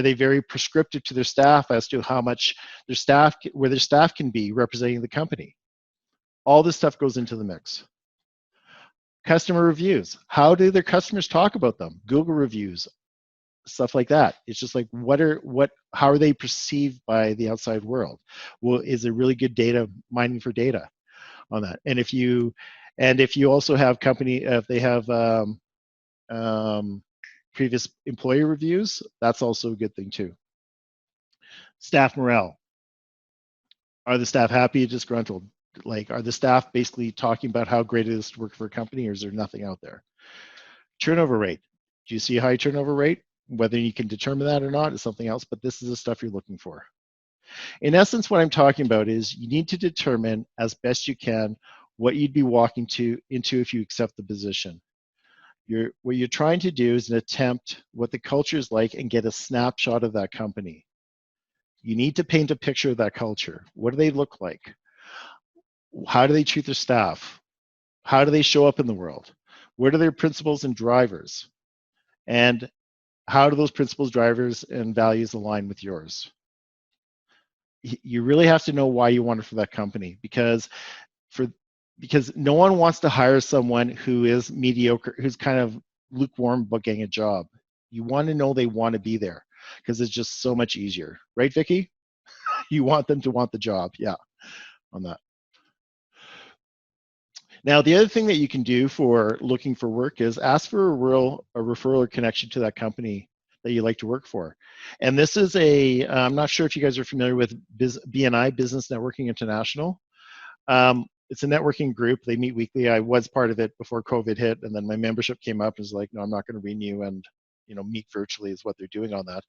they very prescriptive to their staff as to how much where their staff can be representing the company? All this stuff goes into the mix. Customer reviews. How do their customers talk about them? Google reviews, stuff like that. It's just like, how are they perceived by the outside world? Well, is it really good data mining for data on that? And if you also have if they have previous employee reviews, that's also a good thing too. Staff morale. Are the staff happy or disgruntled? Like, are the staff basically talking about how great it is to work for a company, or is there nothing out there? Turnover rate. Do you see a high turnover rate? Whether you can determine that or not is something else, but this is the stuff you're looking for. In essence, what I'm talking about is you need to determine as best you can what you'd be walking into if you accept the position. What you're trying to do is an attempt what the culture is like and get a snapshot of that company. You need to paint a picture of that culture. What do they look like? How do they treat their staff? How do they show up in the world? What are their principles and drivers? And how do those principles, drivers, and values align with yours? You really have to know why you want it for that company, because because no one wants to hire someone who is mediocre, who's kind of lukewarm about getting a job. You want to know they want to be there because it's just so much easier, right, Vicky? You want them to want the job, yeah, on that. Now, the other thing that you can do for looking for work is ask for a referral or connection to that company that you like to work for. And this is I'm not sure if you guys are familiar with BNI, Business Networking International. It's a networking group. They meet weekly. I was part of it before COVID hit, and then my membership came up and was like, no, I'm not going to renew, and meet virtually is what they're doing on that.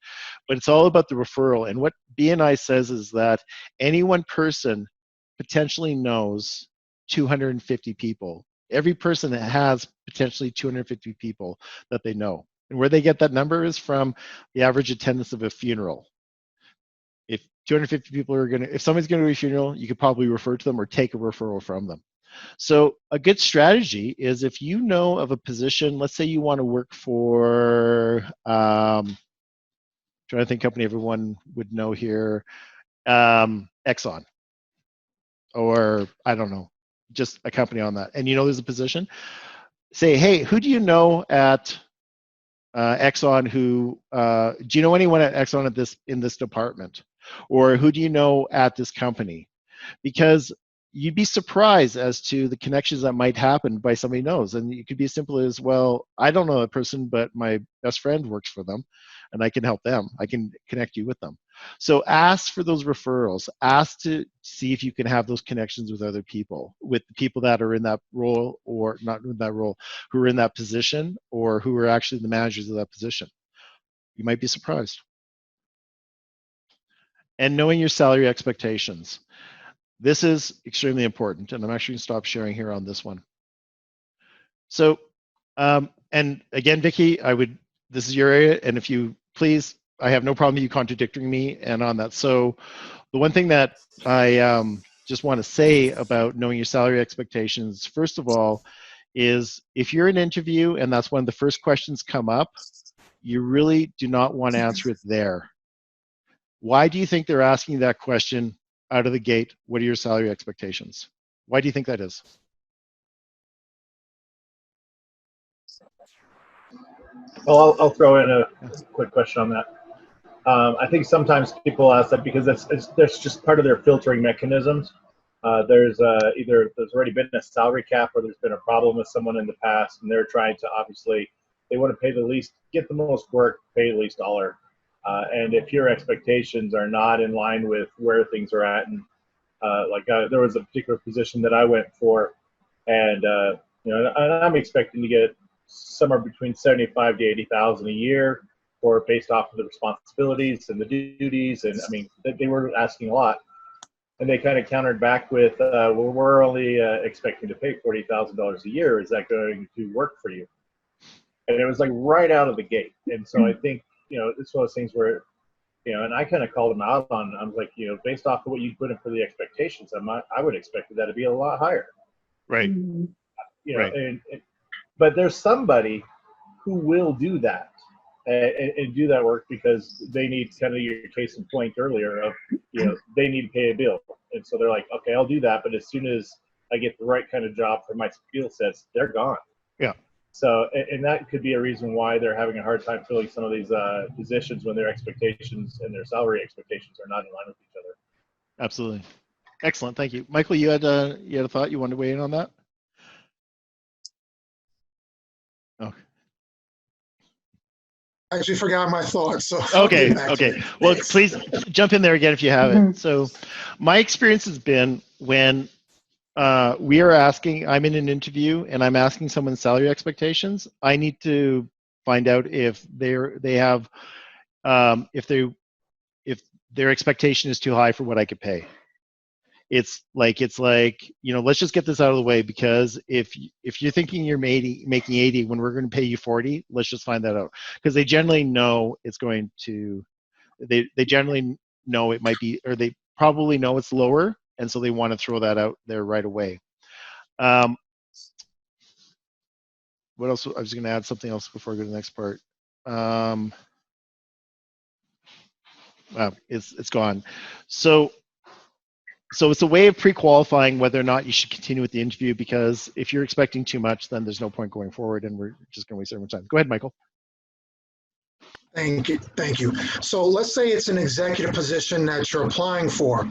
But it's all about the referral. And what BNI says is that any one person potentially knows 250 people. Every person that has potentially 250 people that they know. And where they get that number is from the average attendance of a funeral. If 250 people are if somebody's going to a funeral, you could probably refer to them or take a referral from them. So a good strategy is if you know of a position, let's say you want to work for, trying to think company everyone would know here, Exxon, or I don't know, just a company on that. And there's a position, say, hey, who do you know at Exxon who, do you know anyone at Exxon in this department? Or who do you know at this company? Because you'd be surprised as to the connections that might happen by somebody knows. And it could be as simple as, well, I don't know that person, but my best friend works for them and I can help them. I can connect you with them. So ask for those referrals. Ask to see if you can have those connections with other people, with the people that are in that role or not in that role, who are in that position or who are actually the managers of that position. You might be surprised. And knowing your salary expectations. This is extremely important, and I'm actually going to stop sharing here on this one. So, and again, Vicky, this is your area, and if you please, I have no problem with you contradicting me and on that. So the one thing that I just want to say about knowing your salary expectations, first of all, is if you're in an interview and that's one of the first questions come up, you really do not want to answer it there. Why do you think they're asking that question out of the gate? What are your salary expectations? Why do you think that is? Well, I'll throw in a quick question on that. I think sometimes people ask that because that's just part of their filtering mechanisms. There's already been a salary cap or there's been a problem with someone in the past, and they're trying to they want to pay the least, get the most work, pay the least dollar. And if your expectations are not in line with where things are at, and there was a particular position that I went for, and I'm expecting to get somewhere between 75 to 80,000 a year, or based off of the responsibilities and the duties, and I mean they were asking a lot, and they kind of countered back with, well, we're only expecting to pay $40,000 a year. Is that going to work for you? And it was like right out of the gate. And so I think it's one of those things where and I kind of called them out on. I was like, based off of what you put in for the expectations, I would expect that to be a lot higher. Right. Right. But there's somebody who will do that and do that work because they need, kind of your case in point earlier of, they need to pay a bill. And so they're like, okay, I'll do that. But as soon as I get the right kind of job for my skill sets, they're gone. Yeah. So, and that could be a reason why they're having a hard time filling some of these positions when their expectations and their salary expectations are not in line with each other. Absolutely. Excellent. Thank you. Michael, you had a thought you wanted to weigh in on that? Oh. I actually forgot my thoughts. So okay. Well, please jump in there again if you have it. So my experience has been when I'm in an interview and I'm asking someone's salary expectations, I need to find out if if their expectation is too high for what I could pay. It's like, let's just get this out of the way, because if you're thinking you're making 80 when we're going to pay you 40, let's just find that out. Because they generally know it's going to, they generally know it might be, or they probably know it's lower, and so they want to throw that out there right away. What else? I was going to add something else before I go to the next part. It's gone. So So it's a way of pre-qualifying whether or not you should continue with the interview, because if you're expecting too much, then there's no point going forward, and we're just going to waste everyone's time. Go ahead, Michael. Thank you. Thank you. So let's say it's an executive position that you're applying for.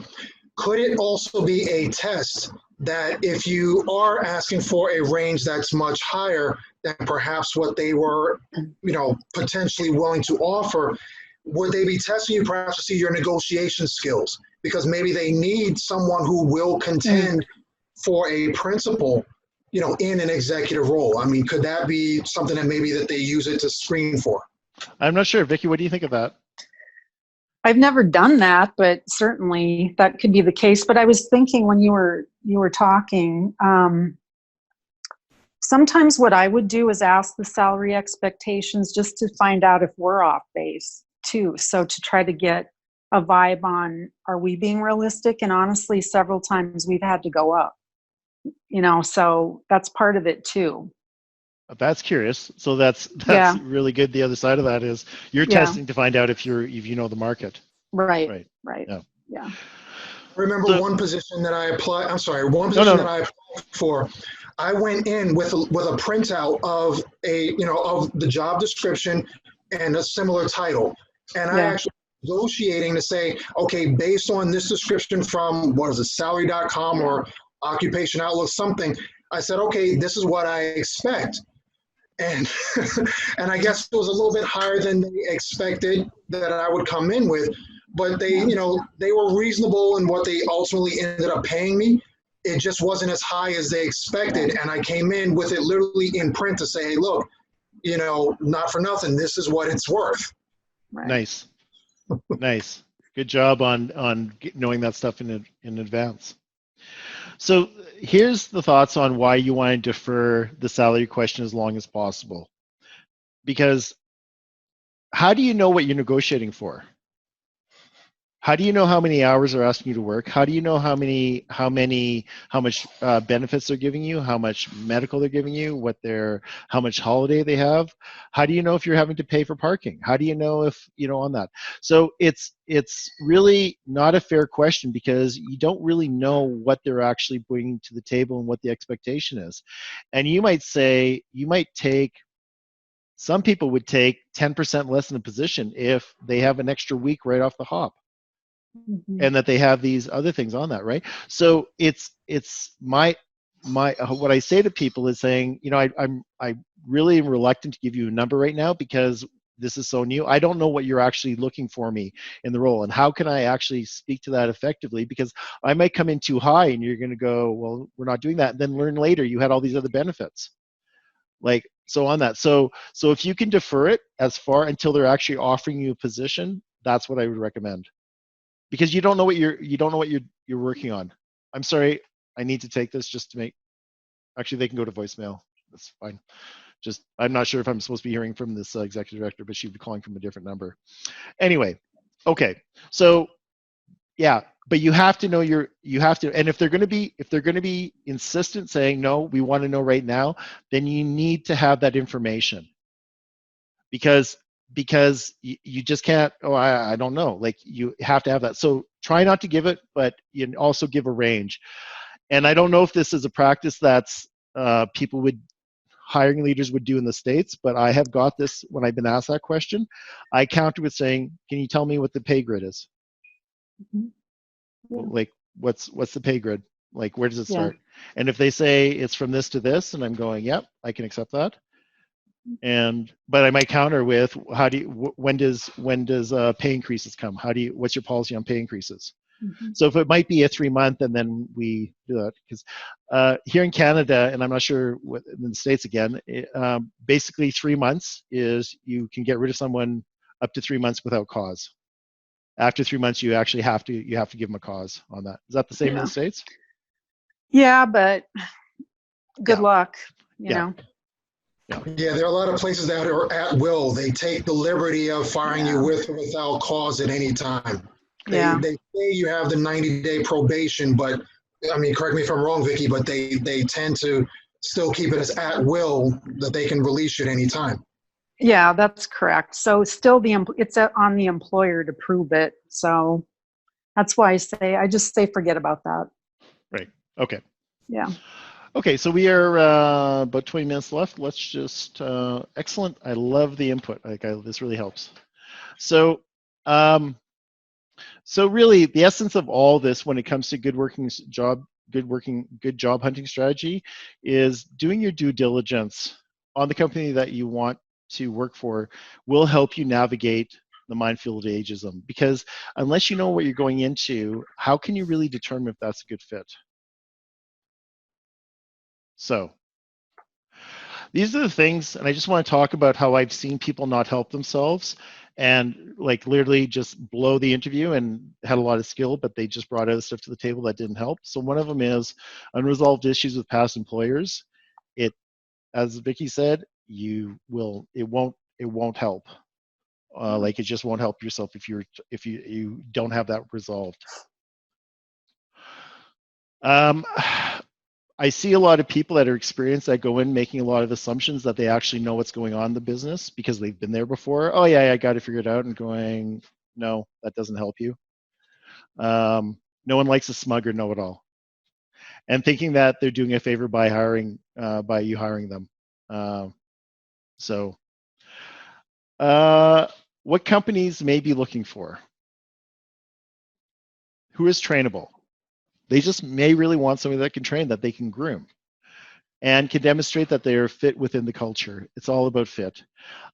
Could it also be a test that if you are asking for a range that's much higher than perhaps what they were, potentially willing to offer, would they be testing you perhaps to see your negotiation skills? Because maybe they need someone who will contend for a principal, in an executive role. I mean, could that be something that maybe that they use it to screen for? I'm not sure. Vicky, what do you think of that? I've never done that, but certainly that could be the case. But I was thinking when you were talking, sometimes what I would do is ask the salary expectations just to find out if we're off base too. So to try to get a vibe on, are we being realistic? And honestly, several times we've had to go up, so that's part of it too. That's curious. So that's Yeah. really good. The other side of that is you're testing to find out if you know the market. Right. Yeah. I remember one position that I applied. I'm sorry, one position that I applied for. I went in with a printout of of the job description and a similar title, and I actually negotiating to say, okay, based on this description from salary.com or Occupation Outlook, something. I said, okay, this is what I expect. And and I guess it was a little bit higher than they expected that I would come in with, but they they were reasonable in what they ultimately ended up paying me. It just wasn't as high as they expected, and I came in with it literally in print to say, hey, look, not for nothing, this is what it's worth. Right. Nice. Good job on knowing that stuff in advance. So here's the thoughts on why you want to defer the salary question as long as possible. Because how do you know what you're negotiating for? How do you know how many hours they're asking you to work? How do you know how much benefits they're giving you, how much medical they're giving you, how much holiday they have? How do you know if you're having to pay for parking? How do you know if, on that? So it's really not a fair question, because you don't really know what they're actually bringing to the table and what the expectation is. And some people would take 10% less in a position if they have an extra week right off the hop. Mm-hmm. And that they have these other things on that, right? So it's my what I say to people is saying, I really am reluctant to give you a number right now, because this is so new. I don't know what you're actually looking for me in the role, and how can I actually speak to that effectively, because I might come in too high and you're going to go, well, we're not doing that, and then learn later you had all these other benefits. So on that. So if you can defer it as far until they're actually offering you a position, that's what I would recommend. Because you don't know what you're working on. I'm sorry, I need to take this just to make. Actually, they can go to voicemail. That's fine. I'm not sure if I'm supposed to be hearing from this executive director, but she'd be calling from a different number. Anyway, okay. So, yeah, but you have to know and if they're going to be insistent saying no, we want to know right now, then you need to have that information. Because you just can't, I don't know, you have to have that. So try not to give it, but you also give a range. And I don't know if this is a practice that's hiring leaders would do in the States, but I have got this when I've been asked that question. I counter with saying, can you tell me what the pay grid is? Mm-hmm. Yeah. What's the pay grid? Where does it start? And if they say it's from this to this, and I'm going, yep, I can accept that. But I might counter with, when does pay increases come? What's your policy on pay increases? Mm-hmm. So if it might be a 3-month, and then we do that, because here in Canada, and I'm not sure what in the States again, basically 3 months is you can get rid of someone up to 3 months without cause. After 3 months, you actually have to give them a cause on that. Is that the same in the States? Yeah, but good luck, you know. Yeah, there are a lot of places that are at will. They take the liberty of firing you with or without cause at any time. They say you have the 90-day probation, but I mean, correct me if I'm wrong, Vicky, but they tend to still keep it as at will, that they can release you at any time. Yeah, that's correct. So still it's on the employer to prove it. So That's why I just say forget about that. Right. Okay. Yeah. Okay, so we are about 20 minutes left. Let's just, excellent. I love the input. This really helps. So, so really the essence of all this when it comes to good job hunting strategy is doing your due diligence on the company that you want to work for will help you navigate the minefield of ageism, because unless you know what you're going into, how can you really determine if that's a good fit? So these are the things, and I just want to talk about how I've seen people not help themselves and like literally just blow the interview and had a lot of skill, but they just brought other stuff to the table that didn't help. So one of them is unresolved issues with past employers. It, as Vicky said, it won't help. Like it just won't help yourself if you don't have that resolved. I see a lot of people that are experienced that go in making a lot of assumptions that they actually know what's going on in the business because they've been there before. Oh yeah, I got to figure it out, and going, no, that doesn't help you. No one likes a smug or know-it-all, and thinking that they're doing a favor by you hiring them. What companies may be looking for? Who is trainable? They just may really want somebody that can train, that they can groom, and can demonstrate that they are fit within the culture. It's all about fit.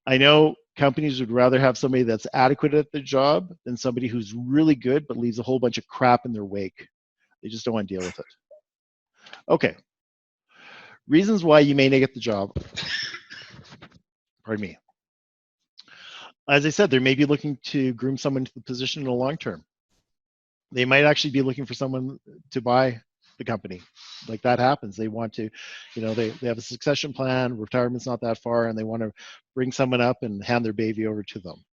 I know companies would rather have somebody that's adequate at their job than somebody who's really good but leaves a whole bunch of crap in their wake. They just don't want to deal with it. Okay. Reasons why you may not get the job. Pardon me. As I said, they may be looking to groom someone to the position in the long term. They might actually be looking for someone to buy the company. Like that happens. They want to, they have a succession plan, retirement's not that far, and they want to bring someone up and hand their baby over to them.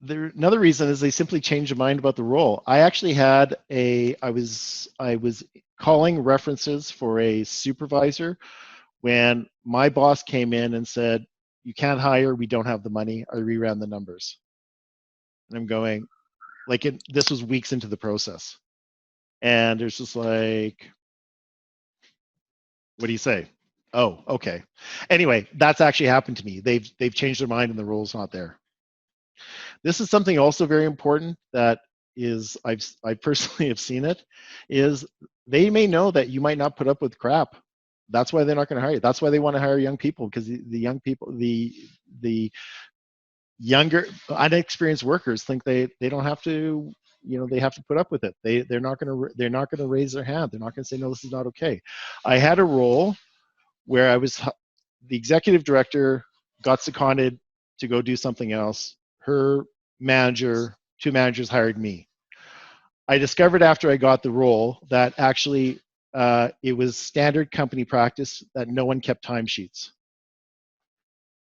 Another reason is they simply change their mind about the role. I actually had I was calling references for a supervisor when my boss came in and said, you can't hire, we don't have the money. I reran the numbers. And I'm going, this was weeks into the process. And there's just like, what do you say? Oh, okay. Anyway, that's actually happened to me. They've changed their mind and the role's not there. This is something also very important that is, I personally have seen it, is they may know that you might not put up with crap. That's why they're not going to hire you. That's why they want to hire young people, because the young people, the younger, unexperienced workers think they don't have to, they have to put up with it. They're not going to raise their hand. They're not going to say, no, this is not okay. I had a role where the executive director got seconded to go do something else. Her manager, two managers hired me. I discovered after I got the role that actually it was standard company practice that no one kept timesheets.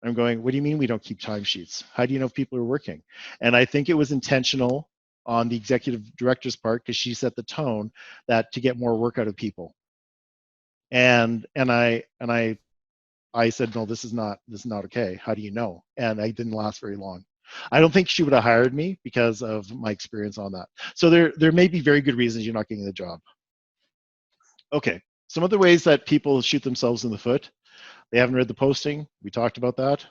I'm going, what do you mean we don't keep timesheets? How do you know if people are working? And I think it was intentional on the executive director's part, because she set the tone that to get more work out of people. And I said, no, this is not okay. How do you know? And I didn't last very long. I don't think she would have hired me because of my experience on that. So there may be very good reasons you're not getting the job. Okay, some other ways that people shoot themselves in the foot. They haven't read the posting. We talked about that.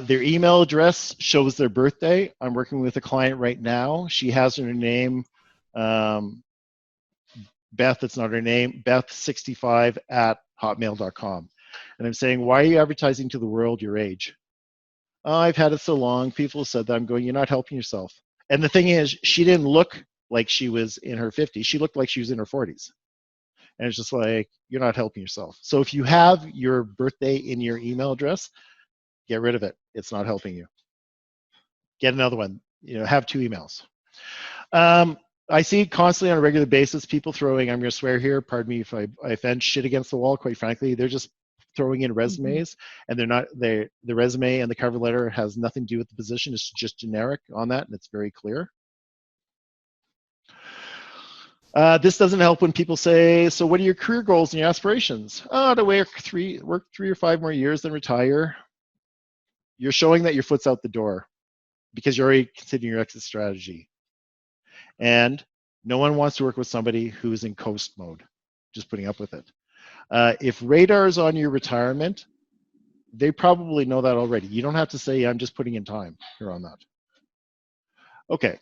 Their email address shows their birthday. I'm working with a client right now. She has her name, Beth, it's not her name, Beth65@hotmail.com. And I'm saying, why are you advertising to the world your age? Oh, I've had it so long. People said that. I'm going, you're not helping yourself. And the thing is, she didn't look like she was in her 50s. She looked like she was in her 40s. And it's just like, you're not helping yourself. So if you have your birthday in your email address, get rid of it. It's not helping you. Get another one. Have two emails. I see constantly on a regular basis people throwing, I'm going to swear here, pardon me if I offend, shit against the wall, quite frankly. They're just throwing in resumes, and the resume and the cover letter has nothing to do with the position. It's just generic on that, and it's very clear. This doesn't help when people say, so what are your career goals and your aspirations? Oh, to work 3 or 5 more years, then retire. you're showing that your foot's out the door because you're already considering your exit strategy. And no one wants to work with somebody who's in coast mode, just putting up with it. If radar is on your retirement, they probably know that already. You don't have to say, I'm just putting in time here on that. Okay.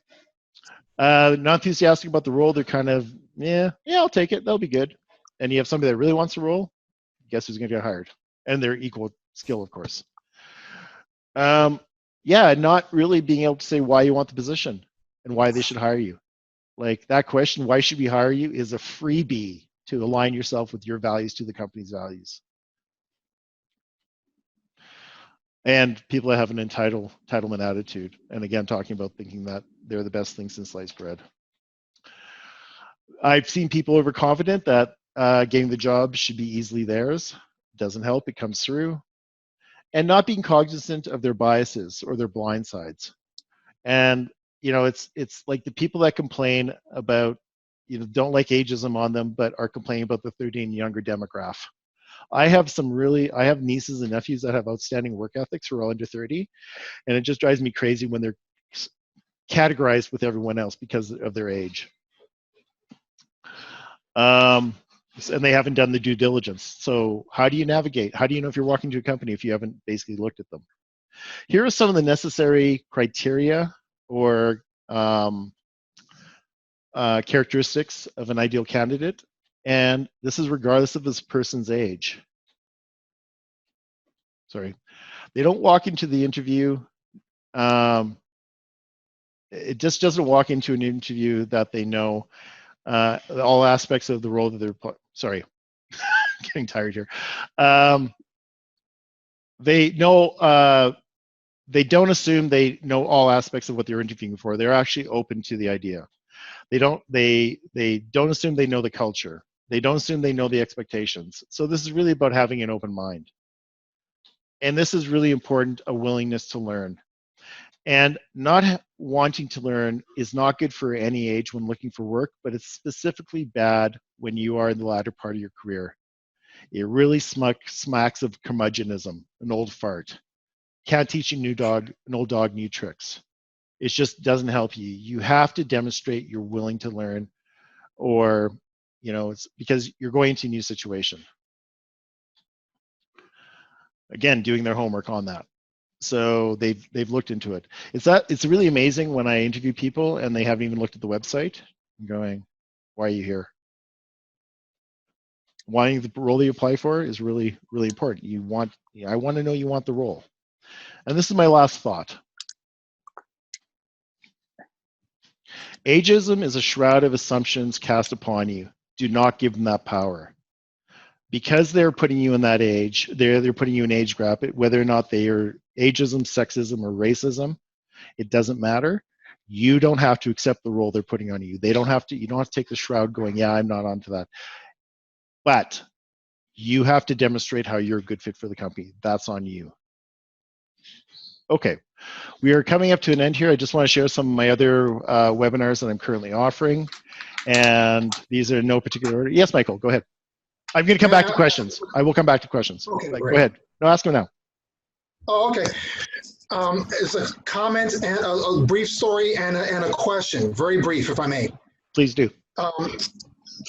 Not enthusiastic about the role. They're kind of, yeah, I'll take it. That'll be good. And you have somebody that really wants the role, guess who's going to get hired? And they're equal skill, of course. Yeah, not really being able to say why you want the position and why they should hire you. Like that question, why should we hire you, is a freebie to align yourself with your values to the company's values. And people that have an entitlement attitude. And again, talking about thinking that they're the best thing since sliced bread. I've seen people overconfident that getting the job should be easily theirs. Doesn't help, it comes through. And not being cognizant of their biases or their blind sides. And it's like the people that complain about, don't like ageism on them, but are complaining about the 30 and younger demographic. I have nieces and nephews that have outstanding work ethics who are all under 30, and it just drives me crazy when they're categorized with everyone else because of their age. And they haven't done the due diligence. So how do you navigate? How do you know if you're walking to a company if you haven't basically looked at them? Here are some of the necessary criteria or characteristics of an ideal candidate. And this is regardless of this person's age. Sorry. They don't walk into the interview. It just doesn't walk into an interview that they know all aspects of the role that they're, sorry, getting tired here. They know, they don't assume they know all aspects of what they're interviewing for. They're actually open to the idea. They don't assume they know the culture. They don't assume they know the expectations. So this is really about having an open mind. And this is really important, a willingness to learn. And not wanting to learn is not good for any age when looking for work, but it's specifically bad when you are in the latter part of your career. It really smacks of curmudgeonism, an old fart. Can't teach an old dog new tricks. It just doesn't help you. You have to demonstrate you're willing to learn, or it's because you're going into a new situation. Again, doing their homework on that. So they've looked into it. It's really amazing when I interview people and they haven't even looked at the website. I'm going, why are you here? Wanting the role that you apply for is really, really important. I want to know you want the role. And this is my last thought. Ageism is a shroud of assumptions cast upon you. Do not give them that power. Because they're putting you in that age, they're putting you in age bracket, whether or not they are ageism, sexism, or racism, it doesn't matter. You don't have to accept the role they're putting on you. You don't have to take the shroud going, yeah, I'm not onto that. But you have to demonstrate how you're a good fit for the company. That's on you. Okay, we are coming up to an end here. I just want to share some of my other webinars that I'm currently offering. And these are in no particular order. Yes, Michael, go ahead. I'm going to come back to questions. I will come back to questions. Okay, go ahead. No, ask them now. Oh, okay. It's a comment and a brief story and a question. Very brief, if I may. Please do.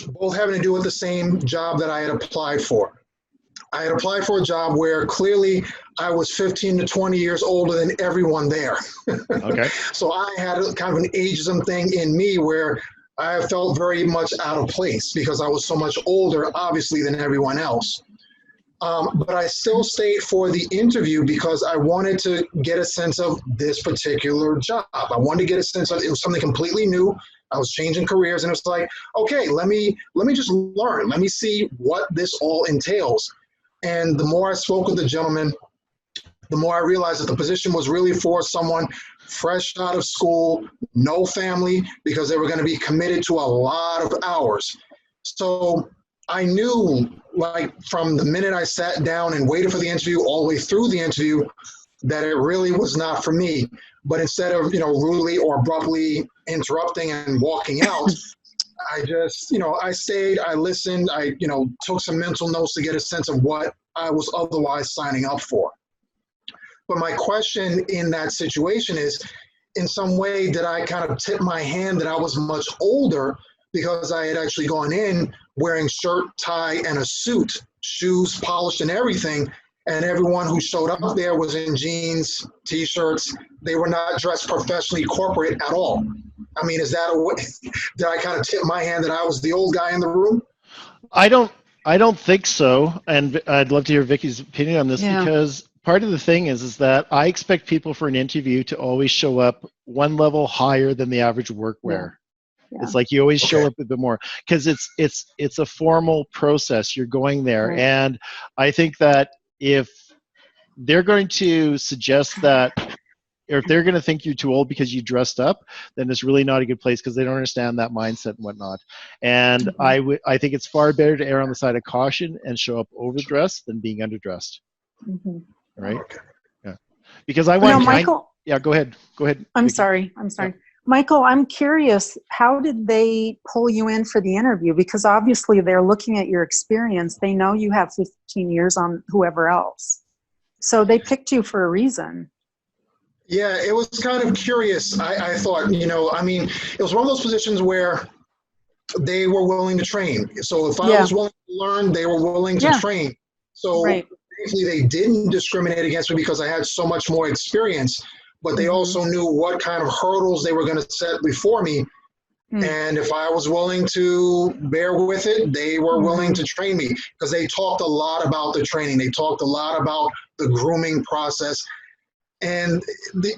Both having to do with the same job that I had applied for. I had applied for a job where clearly I was 15 to 20 years older than everyone there. Okay. So I had kind of an ageism thing in me where I felt very much out of place because I was so much older, obviously, than everyone else. But I still stayed for the interview because I wanted to get a sense of this particular job. I wanted to get a sense of it was something completely new. I was changing careers, and it was like, okay, let me just learn. Let me see what this all entails. And the more I spoke with the gentleman, the more I realized that the position was really for someone fresh out of school, no family, because they were going to be committed to a lot of hours. So I knew, like, from the minute I sat down and waited for the interview all the way through the interview, that it really was not for me. But instead of, rudely or abruptly interrupting and walking out, I just, I stayed, I listened, I, took some mental notes to get a sense of what I was otherwise signing up for. But my question in that situation is, in some way, did I kind of tip my hand that I was much older because I had actually gone in wearing shirt, tie, and a suit, shoes polished and everything, and everyone who showed up there was in jeans, t-shirts. They were not dressed professionally corporate at all. I mean, is that a way? Did I kind of tip my hand that I was the old guy in the room? I don't think so, and I'd love to hear Vicky's opinion on this because part of the thing is that I expect people for an interview to always show up one level higher than the average workwear. Yeah. It's like you always show up a bit more because it's a formal process. You're going there, Right. and I think that if they're going to suggest that, or if they're going to think you're too old because you dressed up, then it's really not a good place because they don't understand that mindset and whatnot. And I think it's far better to err on the side of caution and show up overdressed than being underdressed. Right? Yeah. Because I want Michael. Go ahead. I'm Vicky. sorry. Michael, I'm curious, how did they pull you in for the interview? Because obviously they're looking at your experience. They know you have 15 years on whoever else. So they picked you for a reason. Yeah, it was kind of curious. I thought, I mean, it was one of those positions where they were willing to train. So if I was willing to learn, they were willing to train. So thankfully they didn't discriminate against me because I had so much more experience, but they also knew what kind of hurdles they were going to set before me. And if I was willing to bear with it, they were willing to train me because they talked a lot about the training. They talked a lot about the grooming process. And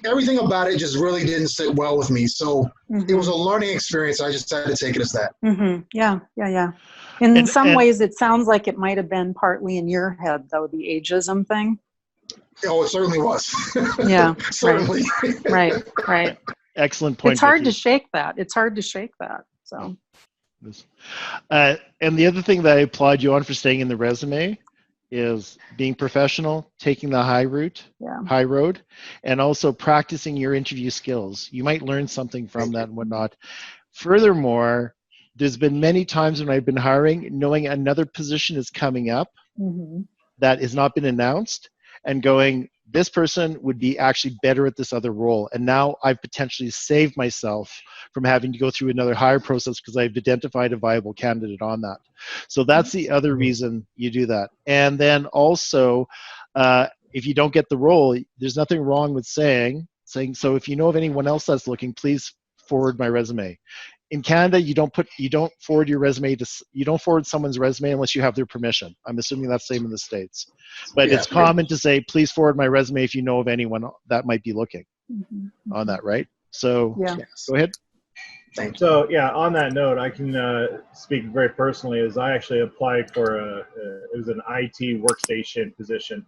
everything about it just really didn't sit well with me. So it was a learning experience. I just had to take it as that. Yeah. In some ways, it sounds like it might have been partly in your head, though, the ageism thing. Oh, it certainly was. Yeah. Certainly. Right. Excellent point. It's hard Vicky. to shake that. So. And the other thing that I applaud you on for staying in the resume is being professional, taking the high road, and also practicing your interview skills. You might learn something from that and whatnot. Furthermore, there's been many times when I've been hiring, knowing another position is coming up that has not been announced, and going, this person would be actually better at this other role. And now I've potentially saved myself from having to go through another hire process because I've identified a viable candidate on that. So that's the other reason you do that. And then also, if you don't get the role, there's nothing wrong with saying, so if you know of anyone else that's looking, please forward my resume. In Canada, you don't forward your resume you don't forward someone's resume unless you have their permission. I'm assuming that's the same in the States. But it's common to say, please forward my resume if you know of anyone that might be looking on that, right? So go ahead. So on that note, I can speak very personally as I actually applied for it was an IT workstation position.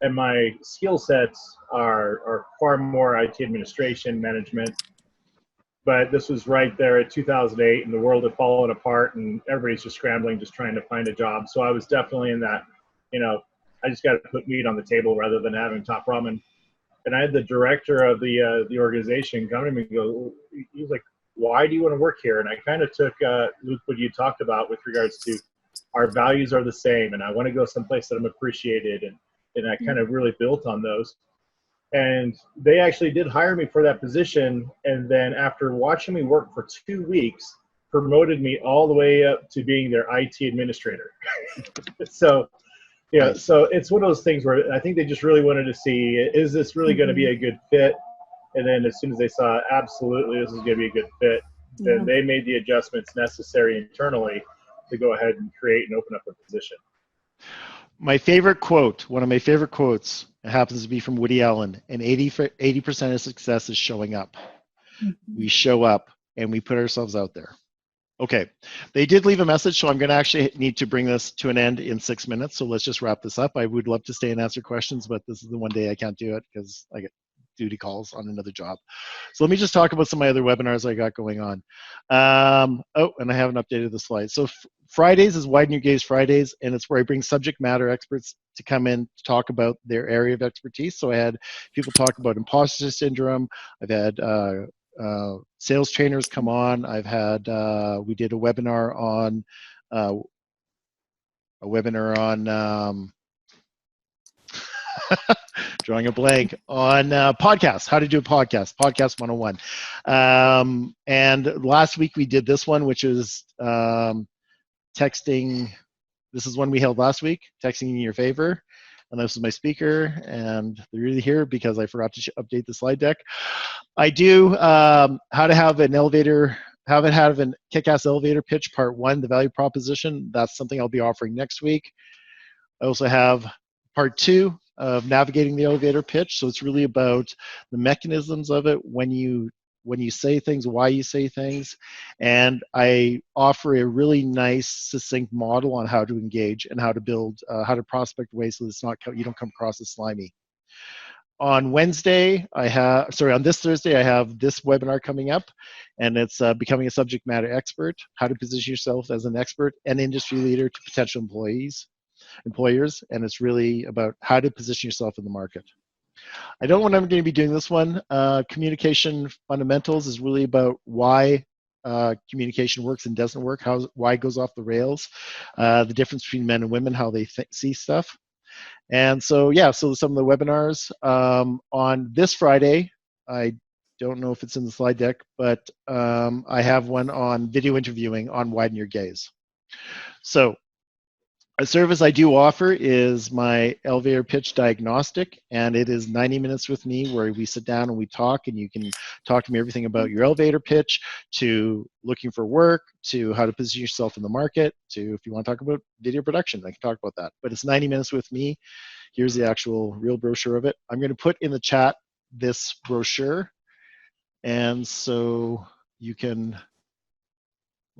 And my skill sets are far more IT administration, management. But this was right there at 2008, and the world had fallen apart, and everybody's just scrambling, just trying to find a job. So I was definitely in that, I just got to put meat on the table rather than having top ramen. And I had the director of the organization come to me and go, he was like, why do you want to work here? And I kind of took, Luke, what you talked about with regards to our values are the same, and I want to go someplace that I'm appreciated, and I kind of really built on those. And they actually did hire me for that position. And then after watching me work for 2 weeks, promoted me all the way up to being their IT administrator. So it's one of those things where I think they just really wanted to see, is this really going to be a good fit? And then as soon as they saw, absolutely, this is going to be a good fit, then they made the adjustments necessary internally to go ahead and create and open up a position. My favorite quote, one of my favorite quotes, it happens to be from Woody Allen, and 80% of success is showing up. We show up and we put ourselves out there. Okay, they did leave a message, so I'm going to actually need to bring this to an end in 6 minutes. So let's just wrap this up. I would love to stay and answer questions, but this is the one day I can't do it because I get duty calls on another job. So let me just talk about some of my other webinars I got going on. And I haven't updated the slides. So Fridays is Widen Your Gaze Fridays, and it's where I bring subject matter experts to come in to talk about their area of expertise. So I had people talk about imposter syndrome. I've had sales trainers come on. I've had we did a webinar on drawing a blank on podcasts, how to do a podcast 101. And last week we did this one, which is texting. This is one we held last week, texting in your favor. And this is my speaker, and they're really here because I forgot to update the slide deck. I do how to have an elevator, have an kick-ass elevator pitch, part 1, the value proposition. That's something I'll be offering next week. I also have part 2 of navigating the elevator pitch. So it's really about the mechanisms of it, when you say things, why you say things. And I offer a really nice, succinct model on how to engage and how to build, how to prospect ways so it's not, you don't come across as slimy. On Wednesday, on this Thursday, I have this webinar coming up, and it's becoming a subject matter expert, how to position yourself as an expert and industry leader to potential employers, and it's really about how to position yourself in the market. I don't know when I'm going to be doing this one. Communication fundamentals is really about why communication works and doesn't work, why it goes off the rails, the difference between men and women, how they see stuff. And so, yeah, so some of the webinars on this Friday, I don't know if it's in the slide deck, but I have one on video interviewing on Widen Your Gaze. So a service I do offer is my elevator pitch diagnostic, and it is 90 minutes with me where we sit down and we talk, and you can talk to me everything about your elevator pitch, to looking for work, to how to position yourself in the market, to if you want to talk about video production, I can talk about that. But it's 90 minutes with me. Here's the actual real brochure of it. I'm going to put in the chat this brochure, and so you can,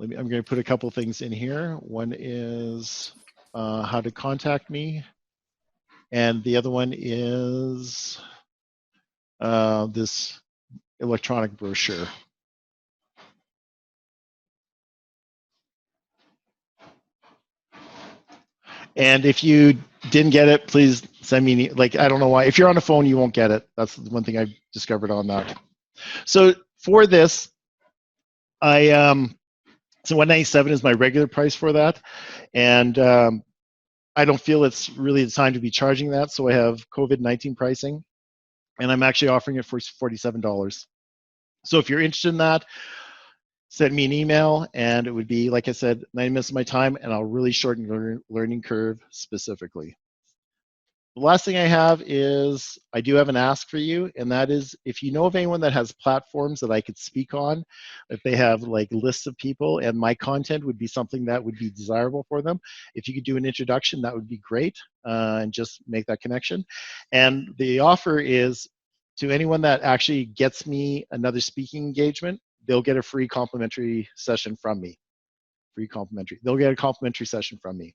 I'm going to put a couple things in here. One is how to contact me, and the other one is this electronic brochure. And if you didn't get it, please send me, like, I don't know why. If you're on a phone, you won't get it. That's the one thing I discovered on that. So for this, so 197 is my regular price for that. And I don't feel it's really the time to be charging that. So I have COVID-19 pricing, and I'm actually offering it for $47. So if you're interested in that, send me an email, and it would be, like I said, 90 minutes of my time, and I'll really shorten your learning curve specifically. The last thing I have is I do have an ask for you, and that is if you know of anyone that has platforms that I could speak on, if they have like lists of people and my content would be something that would be desirable for them, if you could do an introduction, that would be great, and just make that connection. And the offer is to anyone that actually gets me another speaking engagement, they'll get a free complimentary session from me. Free complimentary. They'll get a complimentary session from me.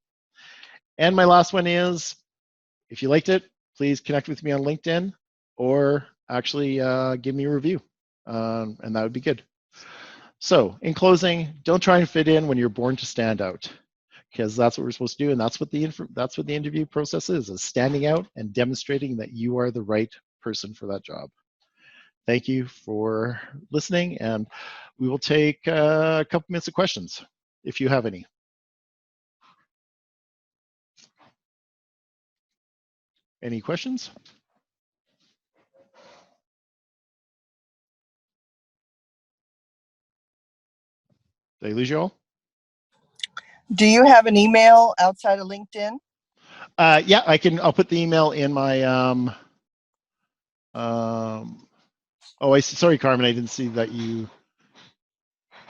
And my last one is, if you liked it, please connect with me on LinkedIn, or actually give me a review, and that would be good. So in closing, don't try and fit in when you're born to stand out, because that's what we're supposed to do, and that's what the interview process is standing out and demonstrating that you are the right person for that job. Thank you for listening, and we will take a couple minutes of questions if you have any. Any questions? Did I lose you all? Do you have an email outside of LinkedIn? Yeah, I'll put the email in my, oh, I see. Sorry, Carmen, I didn't see that you,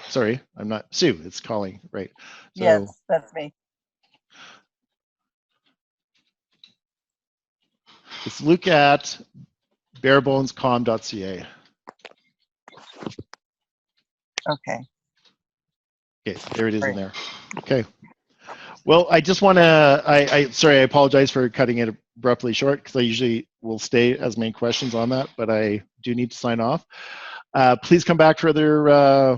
sorry, I'm not, Sue, it's calling, right. So, yes, that's me. it's Luke at barebonescom.ca. Okay. Okay, there it is. Great. In there. Okay. Well, I just want to, sorry, I apologize for cutting it abruptly short, because I usually will stay as main questions on that, but I do need to sign off. Please come back for other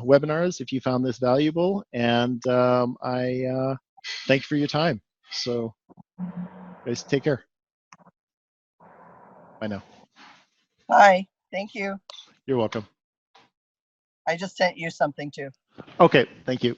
webinars if you found this valuable, and I thank you for your time. So, guys, take care. Bye now. Bye. Thank you. You're welcome. I just sent you something too. Okay, thank you.